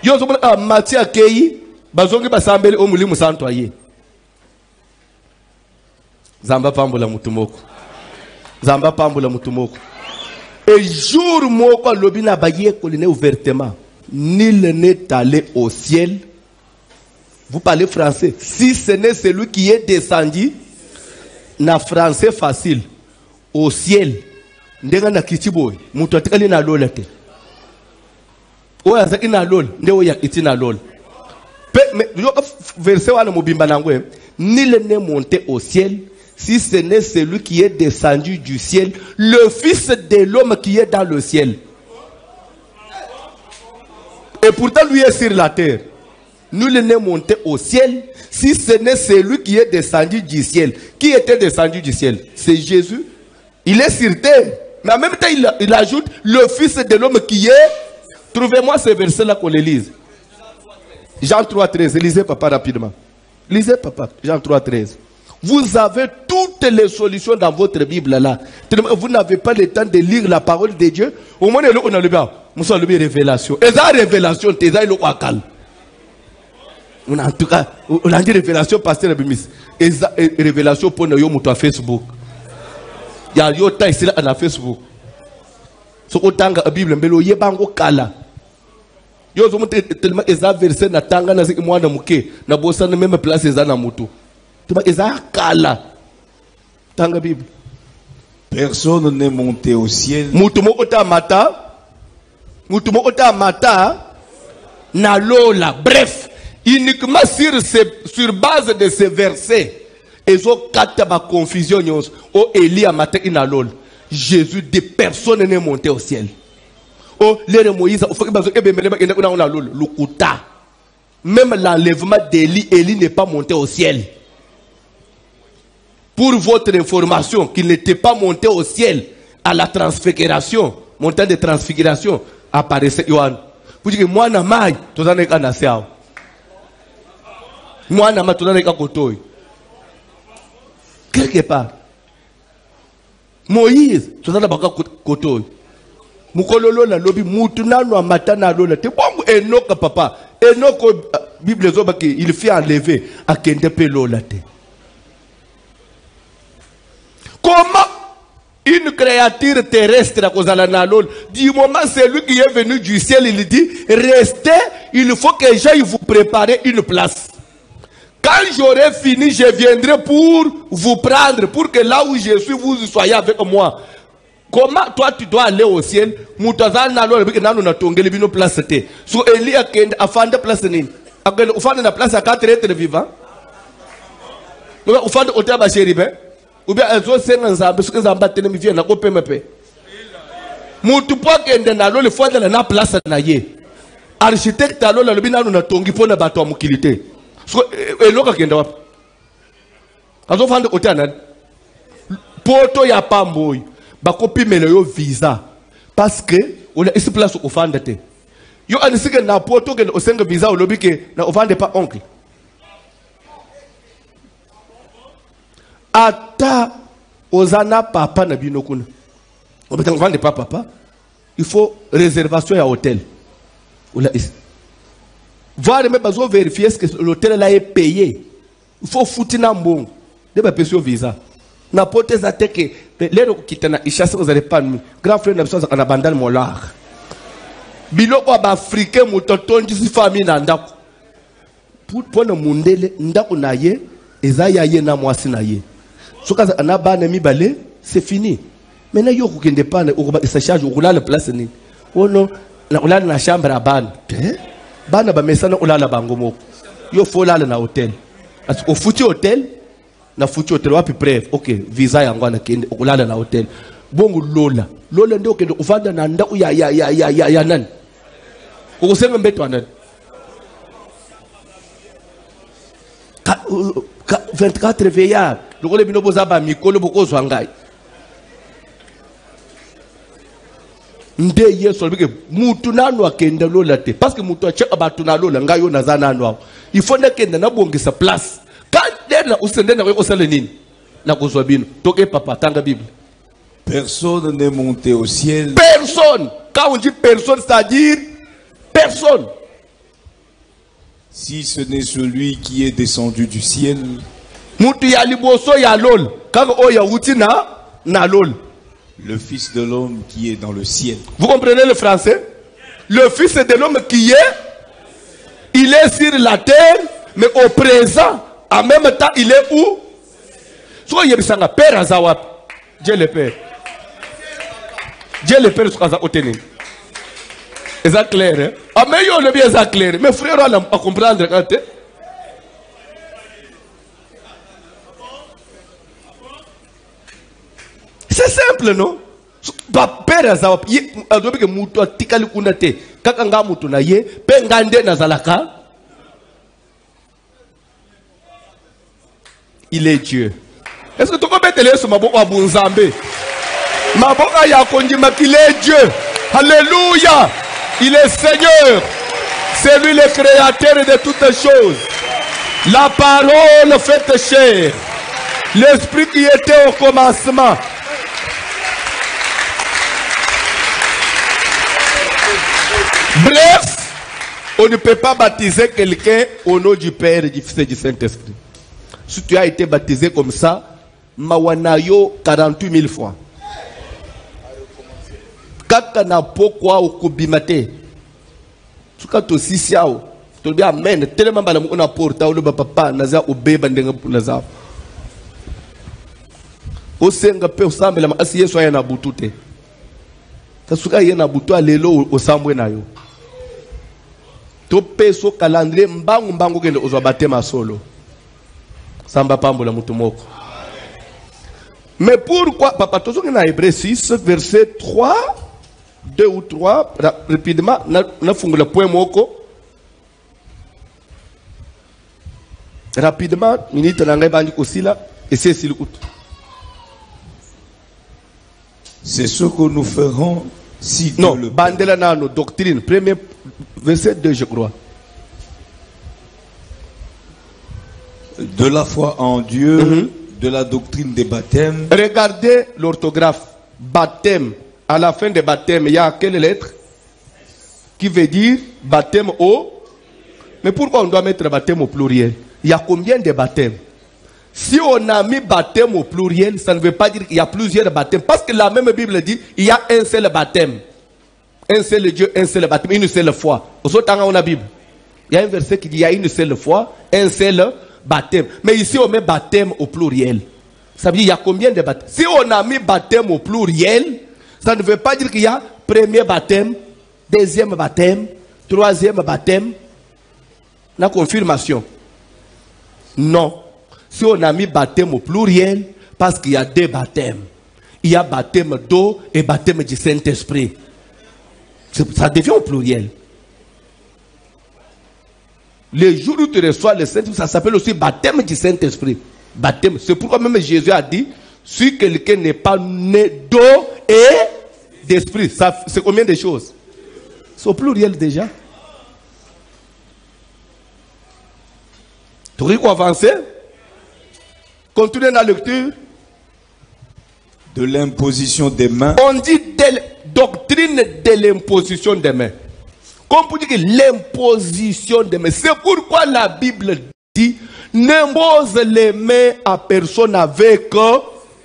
Yo zo a Matia Kei, bazongi basambele o mulimu santoye. Zamba pambola mutumoko. Zamba pambola mutumoko. Et jour moko lobina baye colline ouvertement. Nul n'est allé au ciel. Vous parlez français. Si ce n'est celui qui est descendu, na français facile. Au ciel. Ndenga na kitiboy. Mutu atikali na lola te. Oya zaki na lola. Nde oya iti na lola. Verset wana mobimba nangwe. Nul n'est monté au ciel. Si ce n'est celui qui est descendu du ciel, le Fils de l'homme qui est dans le ciel. Et pourtant lui est sur la terre. Nul n'est monté au ciel, si ce n'est celui qui est descendu du ciel. Qui était descendu du ciel? C'est Jésus. Il est sur terre. Mais en même temps, il ajoute le Fils de l'homme qui est. Trouvez-moi ce verset-là qu'on les lise. Jean 3,13. Lisez papa rapidement. Lisez papa. Jean 3,13. Vous avez toutes les solutions dans votre Bible là. Vous n'avez pas le temps de lire la parole de Dieu. Au moins, on a le bien. Nous avons révélation. Et la révélation, c'est ça, en tout cas, on a dit révélation, pasteur Bimis. Et révélation pour nous, sur Facebook. Il y a yo taille sur Facebook. So otanga la Bible, mbelo yebango kala. Yo zo tellement eza verset na tanga na ziki mwana muke na bosa na même place eza na mutu. Personne n'est monté au ciel. Bref, uniquement sur base de ces versets, ils ont quatre ma confusion. Oh, Élie a maté in alol. Jésus de personne n'est monté au ciel. Oh, les Moïse, même l'enlèvement d'Élie, Élie n'est pas monté au ciel. Pour votre information, qu'il n'était pas monté au ciel à la transfiguration, montagne de transfiguration, apparaissait Yohan. Vous dites que moi, na mai, tu n'as pas na seau. Moi, na mai, tu n'as pas kotoy. Quelque part. Moïse, tu n'as pas kotoy. Mukololo la lobi, mutuna no amata na lola. Te bon Enoch papa. Enoch Bible zobaki, il fait enlever à kendepe lola te. Comment une créature terrestre à cause de la lol, du moment c'est lui qui est venu du ciel, il dit restez, il faut que j'aille vous préparer une place. Quand j'aurai fini, je viendrai pour vous prendre, pour que là où je suis, vous soyez avec moi. Comment toi tu dois aller au ciel? Mutazal na lo biki nanu na tongeli bino place te. So Elia kende afande place nini? Akende ufande na place à 4 êtres vivants. Ou ufande hotel ba chéri be? Ou bien ezo senga nzambe so nzamba tene mi vie na ko pemepe. Mutu po kende na lo le fande na place na ye. Architecte alo la lobi nanu na tongi pona bato mukilité. So eloka kende wapi? Azo fande hotel na poto ya pamboy. Bakopi mele visa parce que on a ici place au fond de te yo anisike na poto que au senga visa au lobby que na au vende pas oncle ata ozana papa na bino kuna on peut vendre pas papa il faut réservation à hôtel ou là ici voir même besoin vérifier est-ce que l'hôtel là est payé il faut foutre na mbongo de ba pesio visa na pote za teke lero kitana ishasa ozale pan grand frère na biso za bandal molar biloko ba africain mutotonji si famille na ndako pour na mundele ndako na ye eza ya ye na mwasi na ye soka na bana mibale c'est fini maintenant yo kokende pana okoba sa charge okulala place ni ono na ulala na chambre à bana ba mesana ulala bango moko yo fo lala na hotel parce au futi hotel na futi hotel wapi preuve ok visa yangu anakende okulala na hotel bongo lola ndio kende ufanda na ndako ya nani ukusenga mbeto nani 24 veillard lokole bino bozaba mikolo bokozwa ngai nde yesu alibike mutu nanu akenda lola te parce que mutu acheka batu na lola ngayo na zana nanu il faut nekenda na bongisa place quand usende na osale nini na kozwa bino toke papa tanga bible personne n'est monté au ciel. Personne. Quand on dit personne, c'est-à-dire personne. Si ce n'est celui qui est descendu du ciel. Le Fils de l'homme qui est dans le ciel. Vous comprenez le français? Le Fils de l'homme qui est, il est sur la terre, mais au présent, en même temps, il est où? Soyez Père Azawap. Dieu le Père. Dieu le Père sur Azawap. Est ça clair? Hein? Ah, mais yo le bien ça clair. Mais frère, on a comprendre quand tu. C'est simple, non? Père Azawap. Il doit que muto tikali kunate. Kakanga muto na ye. Pengande na zalaka. Il est Dieu. Est-ce que tu peux mettre les sur ma boca à Bunzambe? Ma boca ya kondima qu'il est Dieu. Alléluia. Il est Seigneur. C'est lui le créateur de toutes choses. La parole faite chair. L'esprit qui était au commencement. Bref, on ne peut pas baptiser quelqu'un au nom du Père, du Fils et du Saint-Esprit. Si tu as été baptisé comme ça, mawanayo 48 000 fois. Kaka na pokwa okubimate. Suka to sisiao. To bi amen. Tellement bala mu na porta o ba papa naza obeba ndenga naza. O senga pe o sambela ma asi Yesu ayana butute. Tasuka yena butu alelo o sambwe nayo. To peso calendrier mbangu kende ozwa batema solo. Samba pambola mutu moko. Mais pourquoi, papa, tout ce qu'on a Hébreu 6, verset 3, 2 ou 3, rapidement, on a fait le point moko. Rapidement, minute n'angay bandi aussi là, et c'est ici le coup. C'est ce que nous ferons si non, bandela na nos doctrines, premier verset 2, je crois. De la foi en Dieu, de la doctrine des baptêmes. Regardez l'orthographe. Baptême. À la fin des baptêmes, il y a quelle lettre qui veut dire baptême au. Mais pourquoi on doit mettre baptême au pluriel? Il y a combien de baptêmes? Si on a mis baptême au pluriel, ça ne veut pas dire qu'il y a plusieurs baptêmes. Parce que la même Bible dit il y a un seul baptême. Un seul Dieu, un seul baptême, une seule foi. Aux autres, on a la Bible. Il y a un verset qui dit il y a une seule foi, un seul baptême. Mais ici, on met baptême au pluriel. Ça veut dire, il y a combien de baptêmes? Si on a mis baptême au pluriel, ça ne veut pas dire qu'il y a premier baptême, deuxième baptême, troisième baptême. La confirmation. Non. Si on a mis baptême au pluriel, parce qu'il y a deux baptêmes. Il y a baptême d'eau et baptême du Saint-Esprit. Ça devient au pluriel. Le jour où tu reçois le Saint-Esprit, ça s'appelle aussi baptême du Saint-Esprit. Baptême. C'est pourquoi même Jésus a dit, si quelqu'un n'est pas né d'eau et d'esprit, c'est combien de choses? C'est au pluriel déjà. Tu veux qu'on avance? Continuez la lecture. De l'imposition des mains. On dit doctrine de l'imposition des mains. Comme pour dire que l'imposition des mains. C'est pourquoi la Bible dit, n'impose les mains à personne avec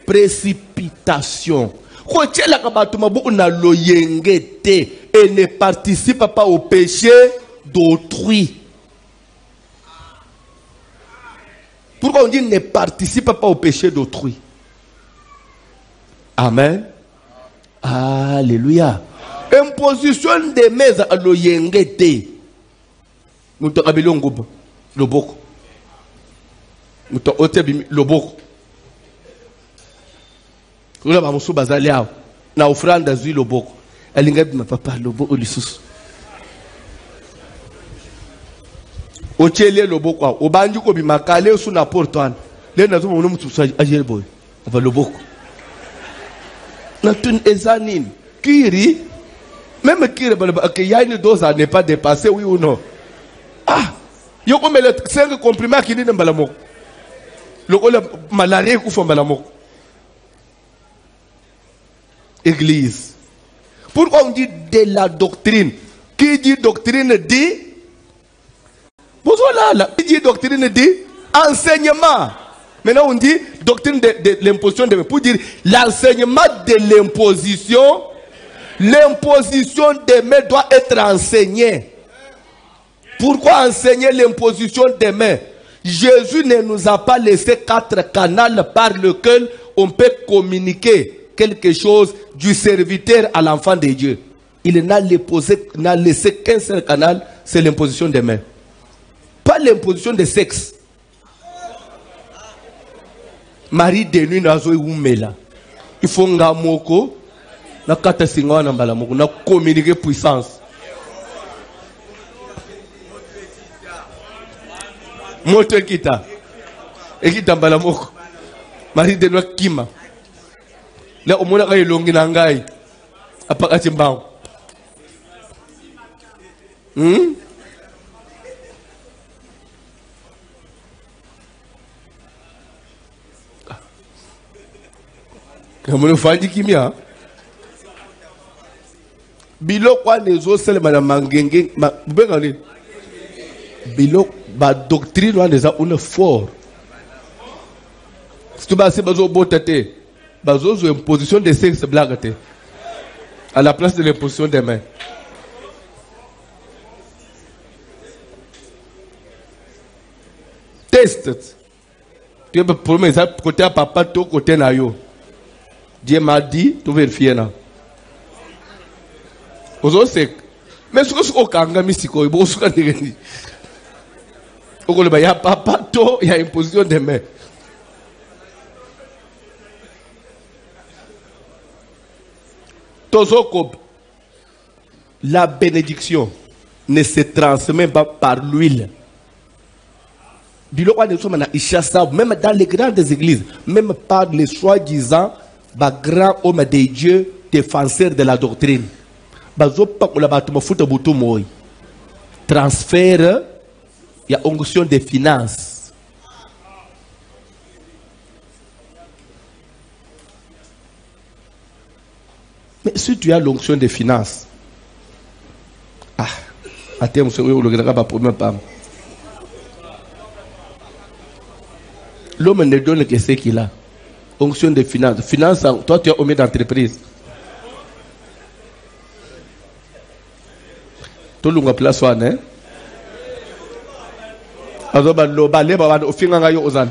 précipitation. Et ne participe pas au péché d'autrui. Pourquoi on dit ne participe pas au péché d'autrui? Amen. Alléluia. Imposition des mains à l'oyengete. Nous te rappelons le boko. Nous te otebi le boko. Nous avons sous bazalia. Na offrande d'azui le boko. Elle n'engage ma papa le boko lissus. Ochele le boko. Obanju ko bimakale sous na portoine. Les nazo mon nom tout ça agir boy. On va le boko. Natun ezanine. Kiri. Même Kiri, il y a une dose à ne pas dépasser, oui ou non? Ah! Il y a comme les 5 comprimés qui disent Mbalamok. Le malaria qui fait Mbalamok. Église. Pourquoi on dit de la doctrine? Qui dit doctrine dit? Bonsoir qui dit doctrine dit? Enseignement. Maintenant on dit doctrine de l'imposition de main. Pour dire l'enseignement de l'imposition. L'imposition des mains doit être enseignée. Pourquoi enseigner l'imposition des mains? Jésus ne nous a pas laissé 4 canaux par lesquels on peut communiquer quelque chose du serviteur à l'enfant de Dieu. Il n'a laissé qu'un seul canal, c'est l'imposition des mains. Pas l'imposition de sexe. Marie de nuit n'a pas. Il faut ngamoko. Na kata singa na mbalamoko na communiquer puissance. Moto ekita mbalamoko. Mari de no kima. La omona ka ilongi na ngai. Apaka chimbango. Kamono fanji kimia. Bilo kwa nezo sele mana mangenge bengani bilo ba doctrine wa neza une fort. Si tu vas se bazo botate bazo zo imposition de sexe blagate à la place de l'imposition des mains. Test. Tu peux promettre ça côté à papa to côté na yo. Dieu m'a dit tu vérifier là. Mais ce que c'est au Kanga Missiko, il y a papa, il y a une position de main. La bénédiction ne se transmet pas par l'huile. Même dans les grandes églises, même par les soi-disant grands hommes de Dieu, défenseurs de la doctrine. Transfert, il y a onction des finances. Mais si tu as l'onction des finances, attends, l'homme ne donne que ce qu'il a. Onction des finances. Finance, toi tu es homme d'entreprise. Tout le monde place, hein? azoba loba leba bantu ufinga ngayo ozana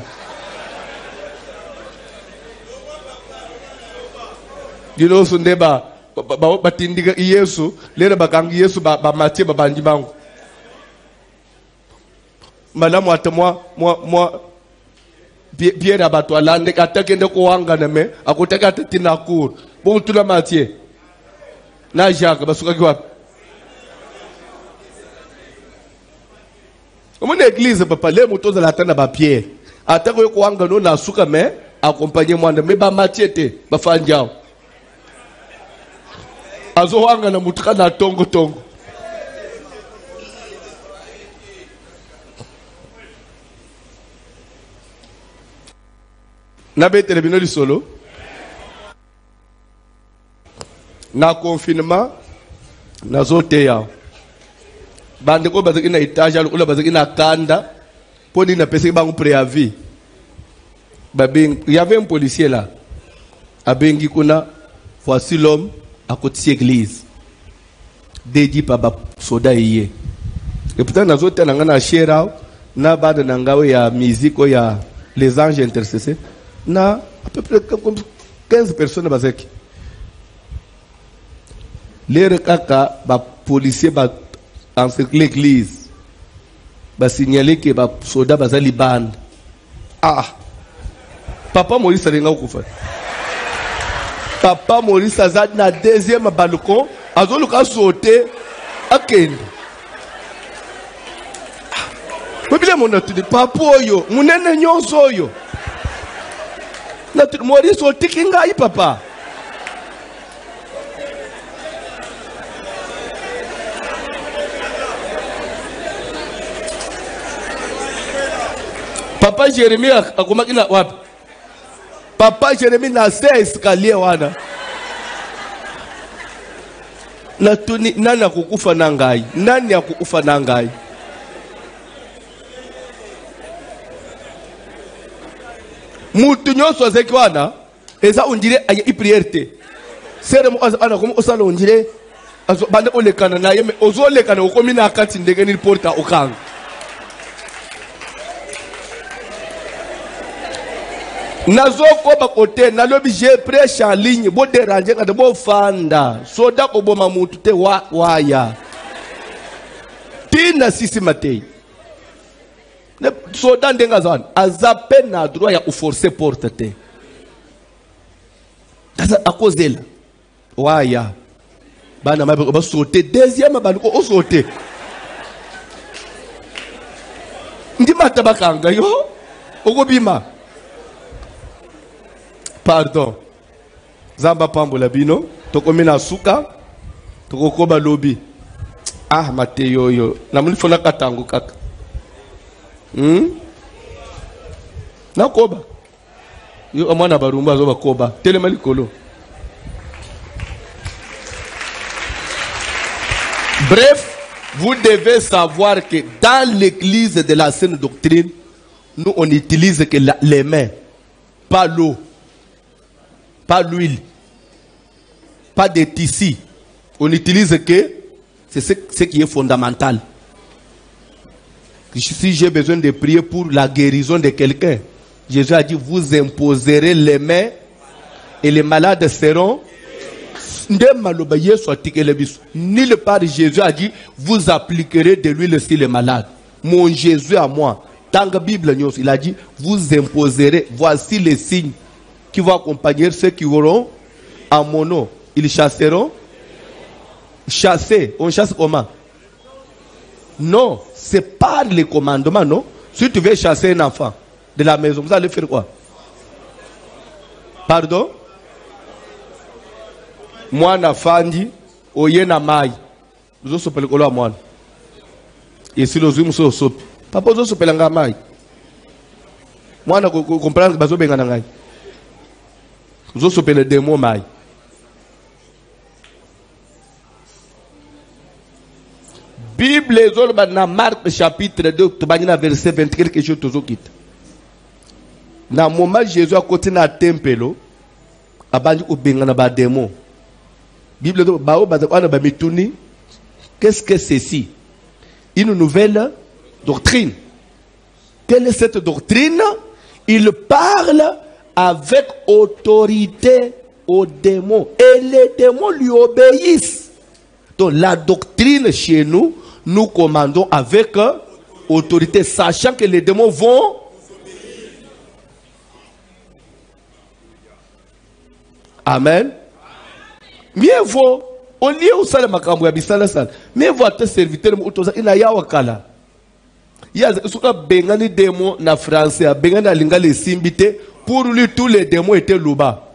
dilo sundeba batindiga Yesu lera bakangi Yesu ba Matthieu babanji bangu malamu atamwa moi Pierre abatwa lande katakende ko wanga na me akutaka tina kur bon tula Matthieu na Jacques basuka kwa Mon église papa le moto za la tanda ba Pierre atako ko wanga no na suka me accompagner moi me ba Matthieu te ba fanjao azo wanga na mutuka na tongo tongo na betere bino di solo na confinement na zote ya bande ko bazaki na etage alu ola bazaki na kanda poni na pesi bangu préavis babeng il y avait un policier là abengi kuna voici l'homme à côté de l'église dédié par ba soda yé et pourtant na zote na ngana share na bande na ngawe ya musique ya les anges intercessés na à peu près 15 personnes bazaki les kaka ba policier ba encercler l'église ba signaler que ba soda bazali bande papa Maurice alinga kufa papa Maurice azad na deuxième balcon azoluka sauter akende mobile mona tu de papa oyo munene nyonso oyo na tu Maurice otiki ngai papa papa Jérémie akomaki na wapi papa Jérémie na 16 escalier wana na tuni nani akukufa na ngai nani akukufa na ngai mutu nyonso azeki wana eza ondire aya prière te sere mo ana komo osala ondire azo bande olekana na yeme ozolekana okomi na kati ndenge ni porta okanga nazoko ba côté na lobi j'ai prêche en ligne bo déranger quand bo fanda soda ko boma mutu te waya tina sisi matei ne soda ndenga zan azape na droit ya forcer porte te daza à cause d'elle waya bana mabe ba sauter deuxième ba ko sauter ndima tabakanga yo okobima pardon zamba pambola bino tokomi na suka tokokoba lobi mateyo yo namuli fona katango kaka nakoba yo amwana barumba azo bakoba telema likolo bref vous devez savoir que dans l'église de la saine doctrine nous on utilise que les mains pas l'eau pas l'huile, pas de tissus. On utilise que c'est ce qui est fondamental. Si j'ai besoin de prier pour la guérison de quelqu'un, Jésus a dit, vous imposerez les mains et les malades seront. Nulle part Jésus a dit, vous appliquerez de l'huile sur les malades. Mon Jésus à moi, dans la Bible, il a dit, vous imposerez, voici les signes qui vont accompagner ceux qui auront en mon nom. Ils chasseront. Chasser. On chasse comment? Non, c'est par les commandements, non? Si tu veux chasser un enfant de la maison, vous allez faire quoi? Pardon? Moi, na fandi, oye na mai. Vous avez le colo à moi. Et si nous sommes sop. Papa, vous avez le mai. Moi, na comprendre que vous avez le mai. Vous avez le démon mai. Bible dans Marc chapitre 2, verset 20, quelque chose de quitte. Dans le moment Jésus a côté na tempelo, abandi ko benga na ba démon. Bible do bao ba ba mituni. Qu'est-ce que c'est ci? Une nouvelle doctrine. Quelle est cette doctrine? Il parle avec autorité aux démons. Et les démons lui obéissent. Donc la doctrine chez nous, nous commandons avec autorité, sachant que les démons vont. Amen. Mieux vaut, au lieu où ça le makambo yabisala sala, mieux vaut te serviteur il a yawakala. Il y a ce bengani démon na français, bengani alinga les simbité, pour lui tous les démons étaient louba.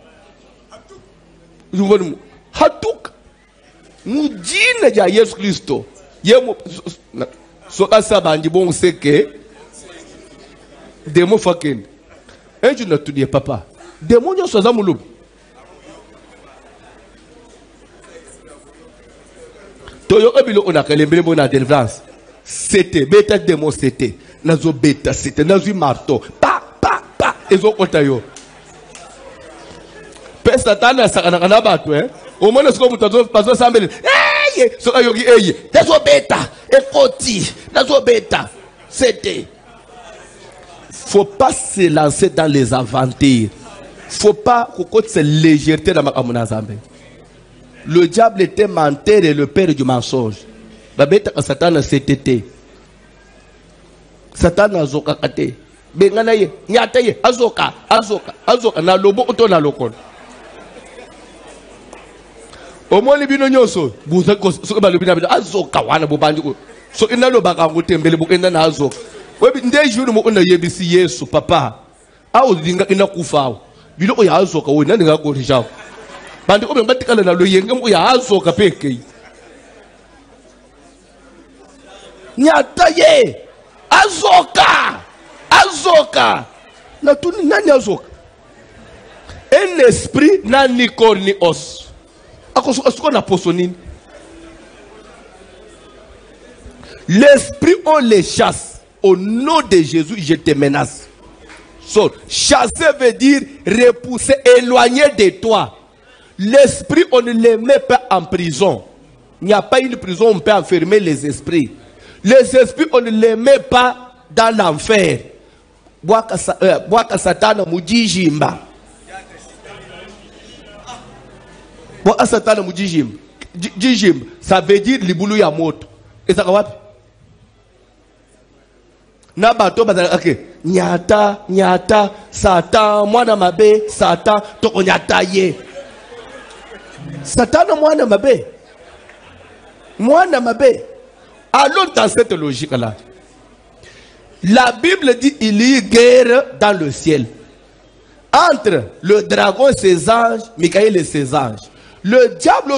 Hatuk, nous disons ya Jésus Christ. Yemo, so asa bandi bon c'est que démon fakin. Un jour notre dit papa, démon yo soza mulub. Toyo ebilo on a kelembele bona délivrance. C'était bêta démon c'était. Nazo bêta c'était nazo marteau. Pa ezo kota yo. Pesa tana sakana kana batu Au moins ce que mutazo paso sambele. Eh so ayogi eye. Nazo bêta ekoti. Nazo bêta c'était. Faut pas se lancer dans les aventures. Faut pas qu'on se légèreté dans ma zambe. Le diable était menteur et le père du mensonge. Babeta Satan c'était. Satan a zoka kate. Bengana ye, nyata ye, azoka, na lobo auto na lokon. Au moins les bino nyoso, buza ko so ba lobina azoka wana bobandi ko. So ina lo baka ngotembele bukenda na azoka. Webi nde juru mo ona yebisi Yesu papa. Awu dinga ina kufawo. Bilo o ya azoka wona ndinga ko rishawo. Bandi ko batikala na lo yenge mo ya azoka peke. Nyata ye azoka na tuni nani azoka un esprit na ni corps ni os akoso na posonine l'esprit on les chasse au nom de Jésus je te menace. So chasser veut dire repousser, éloigner de toi. L'esprit on ne les met pas en prison. Il n'y a pas une prison où on peut enfermer les esprits. Les esprits, on ne les met pas dans l'enfer. Boaka satana mujijimba. Boaka satana mujijimba. Jijimba, ça veut dire libulu ya moto. Et ça va? Na bato bazala ok. Nyata, Satan, mwana mabe, Satan, toko nyata ye. Satan mwana mabe. Mwana mabe. Allons dans cette logique-là. La Bible dit qu'il y a guerre dans le ciel. Entre le dragon et ses anges, Michael et ses anges. Le diable,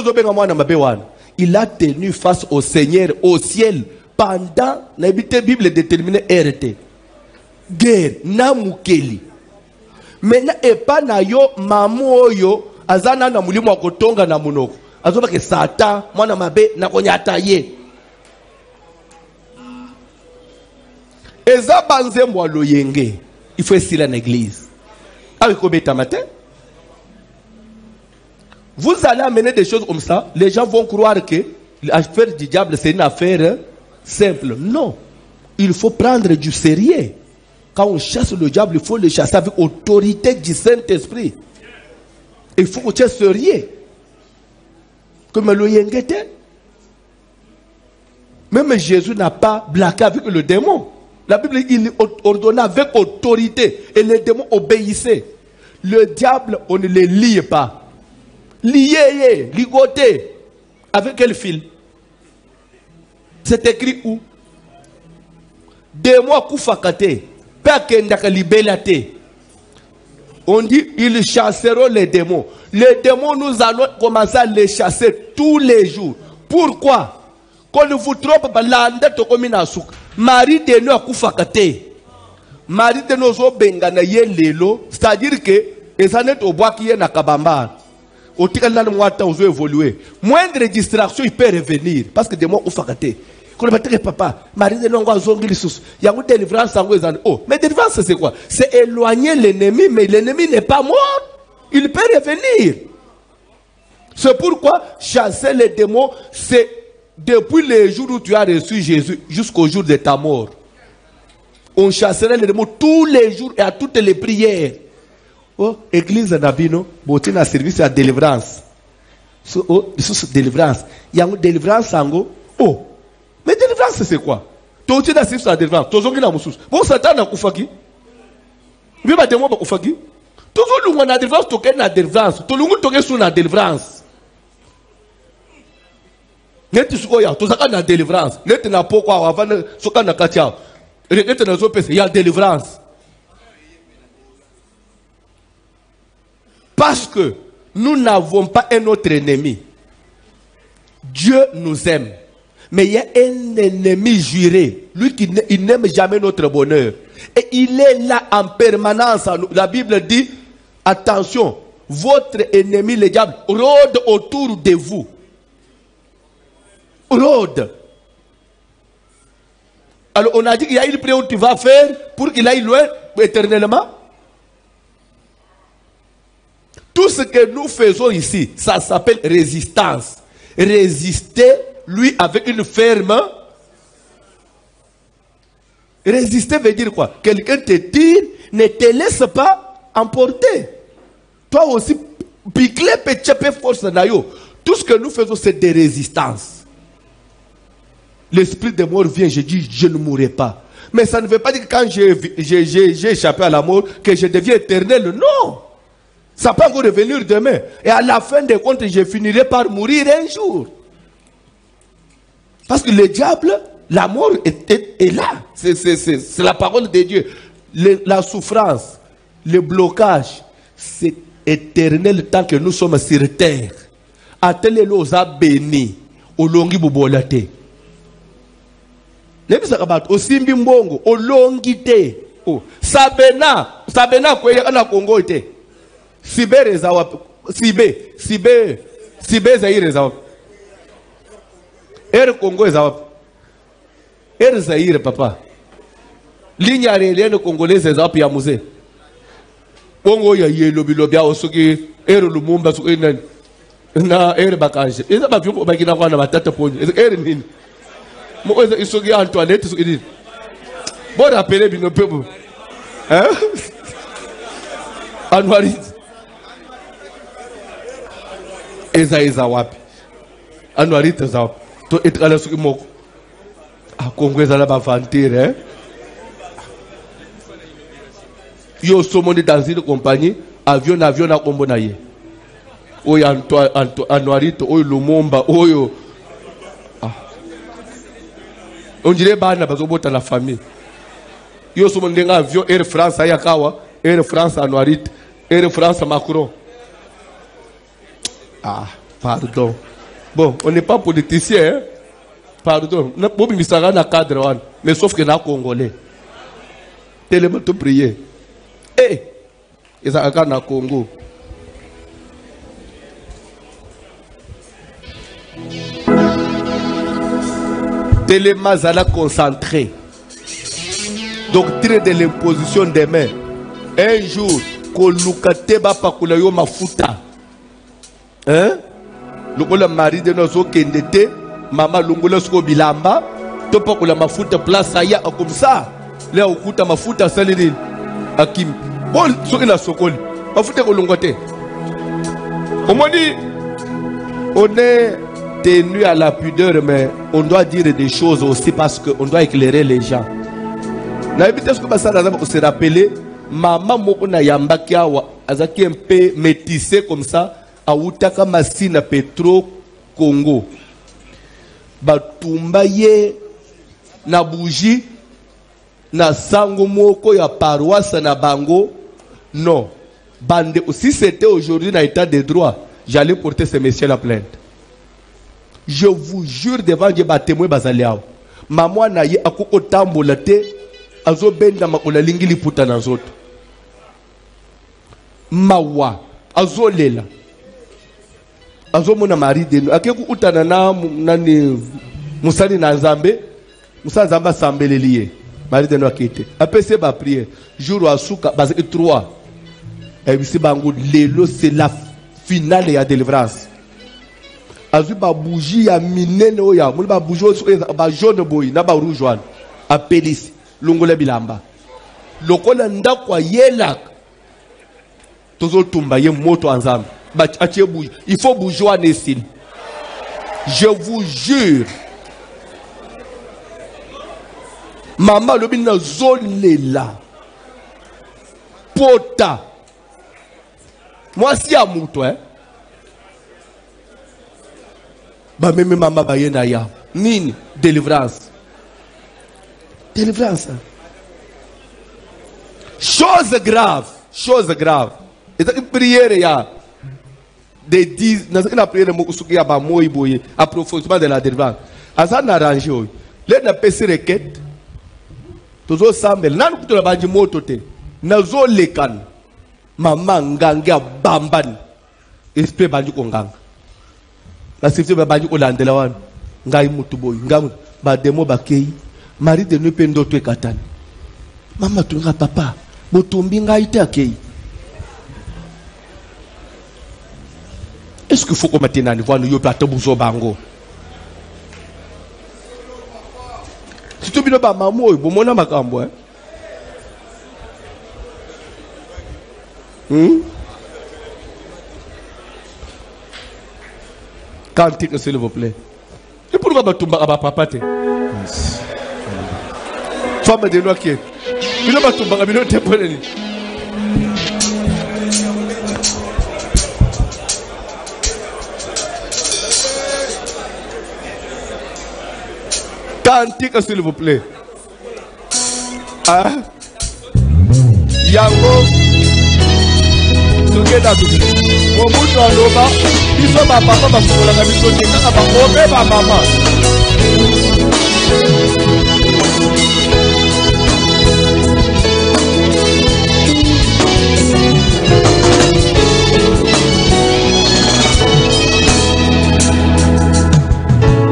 il a tenu face au Seigneur au ciel pendant la Bible déterminée RT. Guerre, namukeli. Maintenant, et pas na yo, mamu yo, azana na mulimo kotonga na munoko. Azoba ke Satan, mwana mabe, na konyata ye. Il faut essayer l'église. Vous allez amener des choses comme ça. Les gens vont croire que l'affaire du diable c'est une affaire simple. Non. Il faut prendre du sérieux. Quand on chasse le diable, il faut le chasser avec autorité du Saint-Esprit. Il faut que tu sois sérieux. Comme le yengete. Même Jésus n'a pas blagué avec le démon. La Bible, il ordonnait avec autorité et les démons obéissaient. Le diable, on ne les lie pas. Lié, ligoté. Avec quel fil? C'est écrit où? Démon koufakate. Pekendaka libelate. On dit, ils chasseront les démons. Les démons, nous allons commencer à les chasser tous les jours. Pourquoi? Quand on vous trompe, Marie de nous a koufakate. Marie de nous a bengana ye lelo. C'est-à-dire que, et ça n'est au bois qui est na kabamba. Au tirana de moi, on veut évoluer. Moindre distraction, il peut revenir. Parce que des mots koufakate. Quand on va papa, Marie de nous a zongli sous. Il y a une délivrance en vous. Oh, mais délivrance c'est quoi? C'est éloigner l'ennemi, mais l'ennemi n'est pas mort. Il peut revenir. C'est pourquoi chasser les démons, c'est depuis le jour où tu as reçu Jésus jusqu'au jour de ta mort. On chasserait les démons tous les jours et à toutes les prières. Oh, église Nabino, botin à service à délivrance. Oh, délivrance. Il y a une délivrance en oh, mais délivrance c'est quoi? Toi tu as service à délivrance. Toi tu as moussous. Bon, Satan a koufaki. Oui, bah démon a koufaki. Toi tu as délivrance, tu as délivrance. Toi tu as sur délivrance. Net is quoi ya? Toi tu as délivrance. Net n'a pas quoi avant ce qu'on a katia. Il y a délivrance. Parce que nous n'avons pas un autre ennemi. Dieu nous aime. Mais il y a un ennemi juré. Lui qui n'aime jamais notre bonheur. Et il est là en permanence. La Bible dit, attention, votre ennemi, le diable, rôde autour de vous. Rôde. Alors on a dit qu'il y a une prière où tu vas faire pour qu'il aille loin éternellement. Tout ce que nous faisons ici, ça s'appelle résistance. Résister, lui, avec une ferme. Résister veut dire quoi? Quelqu'un te tire, ne te laisse pas emporter. Toi aussi, piquer, pécher, force nayo. Tout ce que nous faisons, c'est des résistances. L'esprit de mort vient, je dis, je ne mourrai pas. Mais ça ne veut pas dire que quand j'ai échappé à la mort, que je deviens éternel. Non. Ça peut encore revenir demain. Et à la fin des comptes, je finirai par mourir un jour. Parce que le diable, la mort est là. C'est la parole de Dieu. La souffrance, le blocage, c'est éternel tant que nous sommes sur terre. Atelier l'osa béni. Olongi bubolate. Osimbi mbongo. Olongi te. Sabena kweye kana Kongo te. Sibe reza wapi? Sibe Zaire reza wapi? Congo reza wapi? Zaire papa. Ligne aérienne congolaise reza wapi ya musée? Congo ya yelo bilobia osoki Lumumba soki nani? Na Bakanje. Eza bavyoko bakina kwa na batata ponyo. Nini? Mo eza isoki Antoinette soki nini? Bon rappeler bino pebo. Hein? Anouarit. Eza wapi? Anouarit eza wapi? To etkala soki moko. Congo eza la bavantire, hein? Yo somoni dans une compagnie, avion na kombo na ye. Oyo Anouarit, oyo Lumumba, oyo. On dirait bana bazobota la famille. Yo somoni ndenga avion Air France ayakawa, Air France Anouarit, Air France Macron. Ah, pardon. Bon, on n'est pas politicien, hein? Pardon. Mais sauf que nous sommes Congolais. Tellement te prier. Eh, ils sont au Congo. Tellement zala concentré. Doctrine de l'imposition des mains. Un jour, kolukateba pakula yo mafuta. Hein? Le mari de nos okendete, maman lungola sko bilamba, topa kula mafuta place aya comme ça. Là okuta mafuta salini akim. Bon, soki na sokoli. Mafuta ko lungote. On est tenu à la pudeur, mais on doit dire des choses aussi parce qu'on doit éclairer les gens. Na éviter ce que ça on se rappeler, maman moko na yambaki awa azaki un peu métissé comme ça. Autaka masina Petro Congo batumba ye na bougie na sango moko ya paroisse na bango. Non, bande, si c'était aujourd'hui na état de droit, j'allais porter ce monsieur la plainte. Je vous jure devant Dieu batémoin bazaliao maman na ye akoko tambola te azo benda makola lingi liputa na zoto mawa azo lela azo mona mari de nous akeku utana na nani musani na nzambe musa nzamba sambeleliye mari de nous akite apese ba prière jour wa suka base 3 et bisi bango lelo c'est la finale ya délivrance azu ba bougie ya minene oya muli ba bougie ba jaune boy na ba rouge wan apelisi longola bilamba. Lokola ndako yelak. Tozo tumba ye moto ensemble. Il faut bouger en estime. Je vous jure. Maman lobi na zone là. Pota. Moi si à mouto hein. Ba même maman ba yena ya. Nini délivrance. Délivrance. Chose grave. Chose grave. Et une prière ya. Des 10. Dans une prière mo kusuki ya ba moi boye. Approfondissement de la délivrance. Asa na arrangé. Les na pesi requête. Tozo sambel. Nanu kutola banji moto te. Nazo lekan. Mama nganga bamban. Esprit banji ko nganga. La sifte banji ko landela wan. Ngai mutu boy. Ngam ba demo bakei. Mari de ne pendo to katani. Mama tunga papa. Botumbi ngai te akei. Est-ce qu'il faut qu'on mette un niveau nous yopate bouzo bango? Si tu veux pas maman, bon mon nama kambo hein. Cantique s'il vous plaît. Et pourquoi tu m'as pas papa te? Femme de nous qui? Il n'a pas tout m'as bien te prendre. Cantique s'il vous plaît. Ah. Yango. Together together. Mon mutu aloba. Biso ba papa ba fukola ka biso te kaka ba obe ba mama.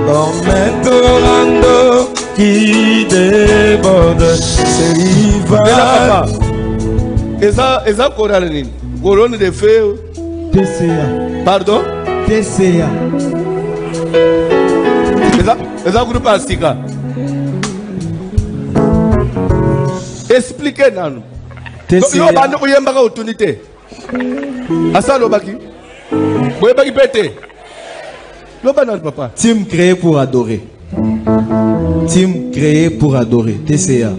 Comme un torrent qui déborde ses rivages. Eza chorale nini? Colonne de feu. TCA. Pardon? TCA. Eza groupe Asika. Expliquez nous. TCA. Yo bande oyembaka opportunité. Asa lobaki. Boyebaki pété. Lobanal papa. Team créé pour adorer. Team créé pour adorer. TCA.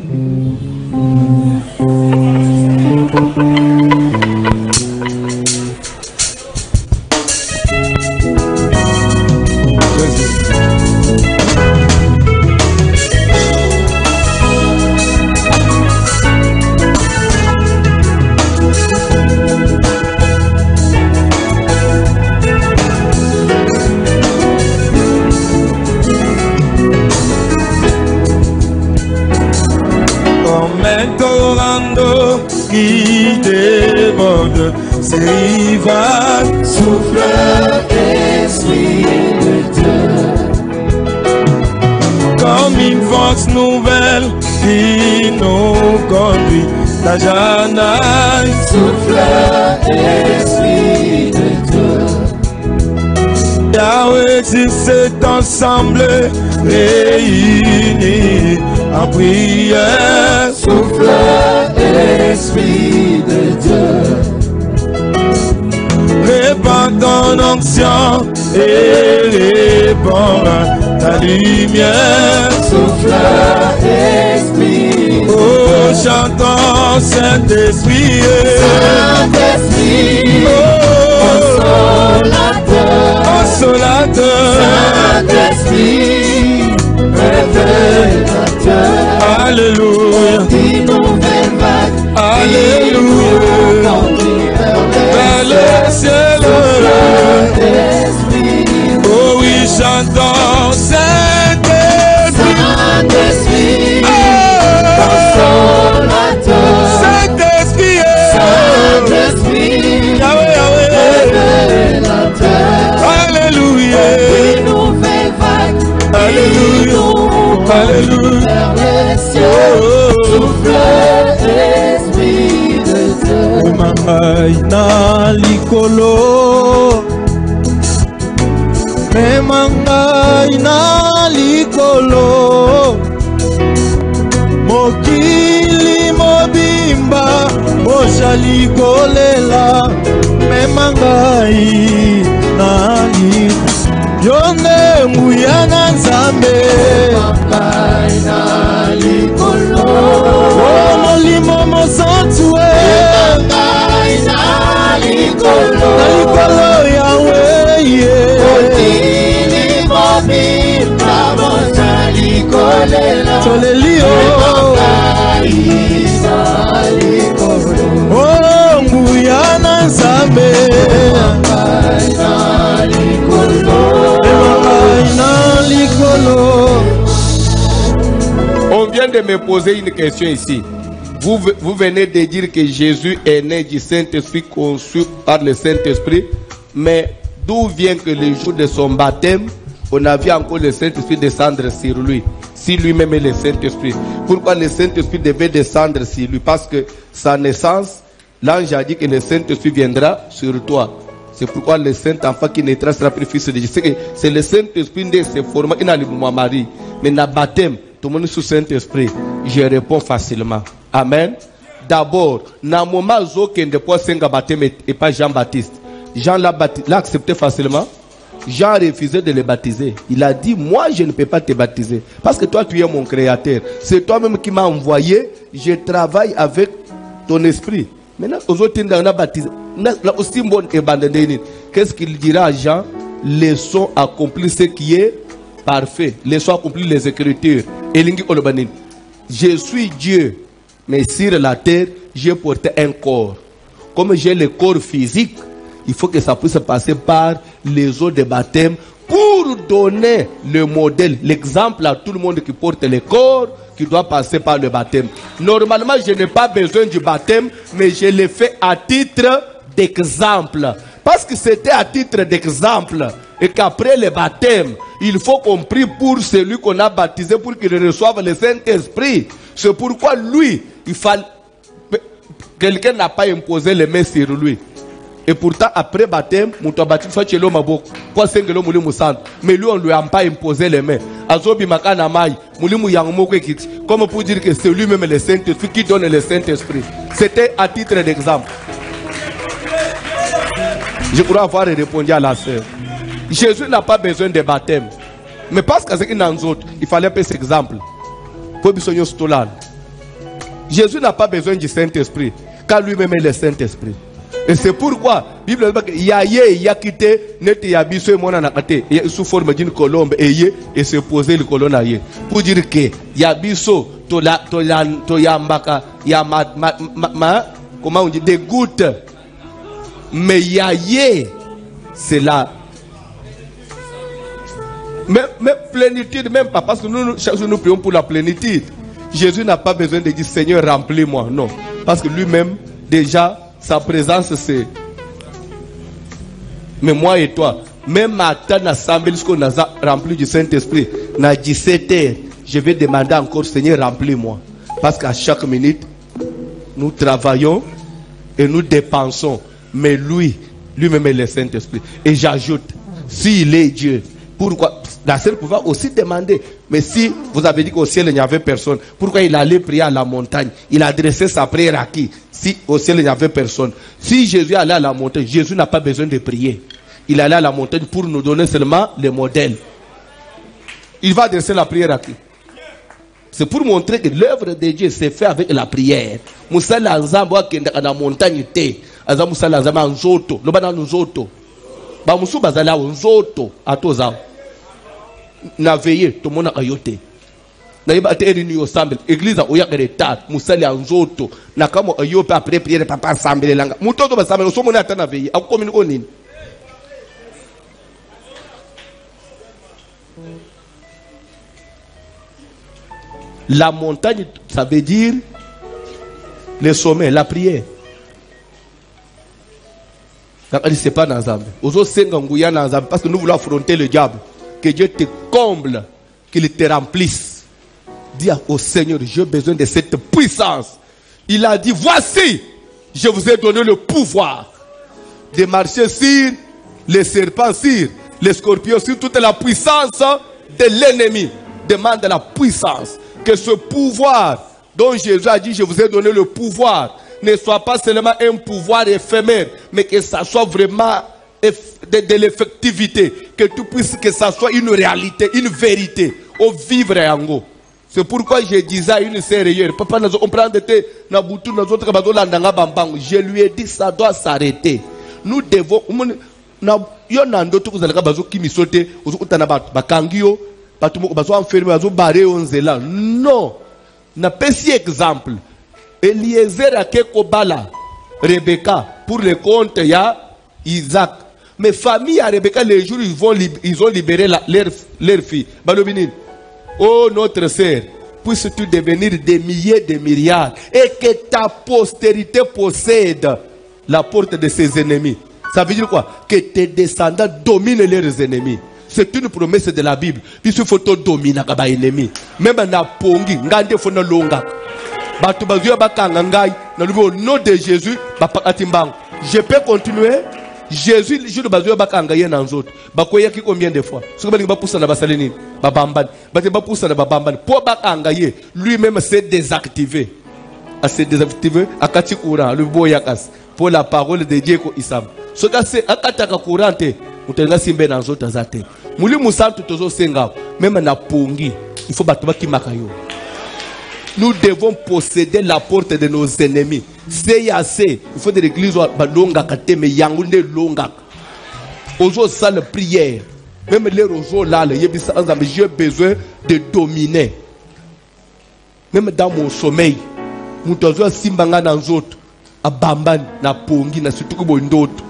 Qui déborde ses rivages. Souffle, esprit de Dieu. Comme une force nouvelle qui nous conduit à Janaï. Souffle, esprit de Dieu. Yahweh, si c'est ensemble réunis en prière. Souffle, esprit de Dieu. Répands ton onction et répands ta lumière. Souffle, esprit. Oh, chantons Saint-Esprit. Saint-Esprit. Oh, consolateur. Consolateur. Saint-Esprit. Révélateur. Alléluia. Une nouvelle vague. Alléluia. Vers le ciel. Oh oui, chantons Saint-Esprit. Saint-Esprit. Consolateur. Saint-Esprit. Saint-Esprit. Yahweh, Yahweh. Révélateur. Alléluia. Une nouvelle vague. Alléluia. Alléluia. Vers les cieux. Souffle, esprit de Dieu. Mangai na likolo. Mangai na likolo. Moki nazali kolela mema ngai nali yo nde nguya na Nzambe ngai na likolo o molimo mosantu ngai na likolo yawe otili mobimba mozali kolela tolelio ngai na likolo o nguya na Nzambe ngai na likolo ngai na likolo. On vient de me poser une question ici. Vous venez de dire que Jésus est né du Saint-Esprit, conçu par le Saint-Esprit. Mais d'où vient que le jour de son baptême, on a vu encore le Saint-Esprit descendre sur lui? Si lui-même est le Saint-Esprit. Pourquoi le Saint-Esprit devait descendre sur lui? Parce que sa naissance, l'ange a dit que le Saint-Esprit viendra sur toi. C'est pourquoi le Saint-Enfant qui naîtra sera plus fils de Dieu. C'est le Saint-Esprit qui se forme. Il n'a pas Marie. Mais dans le baptême, tout le monde est sous Saint-Esprit. Je réponds facilement. Amen. D'abord, dans le moment où il y a un baptême et pas Jean-Baptiste, Jean l'a accepté facilement. Jean a refusé de le baptiser. Il a dit, moi je ne peux pas te baptiser. Parce que toi tu es mon créateur. C'est toi-même qui m'as envoyé. Je travaille avec ton esprit. Maintenant, aux autres, on a baptisé. Qu'est-ce qu'il dira à Jean? Laissons accomplir ce qui est parfait. Laissons accomplir les Écritures. Je suis Dieu. Mais sur la terre, j'ai porté un corps. Comme j'ai le corps physique, il faut que ça puisse passer par les eaux de baptême pour donner le modèle, l'exemple à tout le monde qui porte le corps, qui doit passer par le baptême. Normalement, je n'ai pas besoin du baptême, mais je l'ai fait à titre d'exemple. Parce que c'était à titre d'exemple. Et qu'après le baptême, il faut qu'on prie pour celui qu'on a baptisé pour qu'il reçoive le Saint-Esprit. C'est pourquoi lui, il fallait... Quelqu'un n'a pas imposé les mains sur lui. Et pourtant, après baptême, mais lui, on ne lui a pas imposé les mains. Comme pour dire que c'est lui-même le Saint-Esprit qui donne le Saint-Esprit. C'était à titre d'exemple. Je pourrais avoir répondu à la sœur. Jésus n'a pas besoin de baptême. Mais parce qu'il y a d'autres, il fallait pas cet exemple. Jésus n'a pas besoin du Saint-Esprit, car lui-même est le Saint-Esprit. Et c'est pourquoi la Bible dit qu'il y a quitté net yabiso mona nakate sous forme d'une colombe et se poser le colonne aye pour dire que yabiso to yambaka ya comment on dit des gouttes, mais yaye c'est là. Mais plénitude même pas, parce que nous chaque jour nous prions pour la plénitude. Jésus n'a pas besoin de dire Seigneur remplis-moi, non, parce que lui-même déjà sa présence c'est. Mais moi et toi, même matin l'assemblée qu'on a rempli du Saint-Esprit, à 17h, je vais demander encore Seigneur remplis-moi, parce qu'à chaque minute nous travaillons et nous dépensons, mais lui-même est le Saint-Esprit. Et j'ajoute, s'il est Dieu, pourquoi la sœur pouvait aussi demander, mais si vous avez dit qu'au ciel il n'y avait personne, pourquoi il allait prier à la montagne? Il adressait sa prière à qui? Si au ciel il n'y avait personne. Si Jésus allait à la montagne, Jésus n'a pas besoin de prier. Il allait à la montagne pour nous donner seulement le modèle. Il va adresser la prière à qui? C'est pour montrer que l'œuvre de Dieu s'est faite avec la prière. Moussa Lanzamba qui est à la montagne, Moussa Lanzamba en Zoto, le banane Zoto. Moussa Bazala en Zoto, à Toza. Na veillé, tout le monde a yoté. Na yeba te réuni ensemble. Église a oya retard. Moussa li anzoto. Na kamo ayope après prière papa ensemble langa. Mutoto ba ensemble. So mona atana veillé. A communiquer nini. La montagne, ça veut dire le sommet, la prière. C'est pas dans Zambie. Parce que nous voulons affronter le diable. Que Dieu te comble, qu'il te remplisse. Dis au Seigneur, j'ai besoin de cette puissance. Il a dit, voici, je vous ai donné le pouvoir de marcher sur les serpents, sur les scorpions, sur toute la puissance de l'ennemi. Demande la puissance. Que ce pouvoir dont Jésus a dit, je vous ai donné le pouvoir ne soit pas seulement un pouvoir éphémère, mais que ça soit vraiment de l'effectivité, que tu puisses, que ça soit une réalité, une vérité, au vivre en go. C'est pourquoi je disais à une sœur hier, papa, on prend de thé, je lui ai dit, ça doit s'arrêter. Nous devons, non, n'a pas si exemple. Eliezer a Kekobala, Rebecca, pour le compte, il y a Isaac. Mais famille à Rebecca, les jours, ils ont libéré leur fille. Oh, notre sœur, puisses-tu devenir des milliers de milliards et que ta postérité possède la porte de ses ennemis. Ça veut dire quoi? Que tes descendants dominent leurs ennemis. C'est une promesse de la Bible. Puisqu'il faut dominer les ennemis. Même na pongi, ngande faut na longa. Au nom de Jésus, je peux continuer. Jésus, je ne combien de fois. Lui-même s'est désactivé. À se désactiver, à Kati courant, le boyakas, pour la parole de Dieu Isam. Ce gars c'est Akataka courante, ou te simbe dans autres azate. Mouli Moussantu tozo senga, même na pongi, il faut battre qui makayo. Nous devons posséder la porte de nos ennemis. C'est assez. Il faut de l'église longa kateme yangunde longa. Ozo salle prière. Même les roseaux là, j'ai besoin de dominer. Même dans mon sommeil, nous devons simbanga dans autres. Abamban na pongi na surtout que d'autres.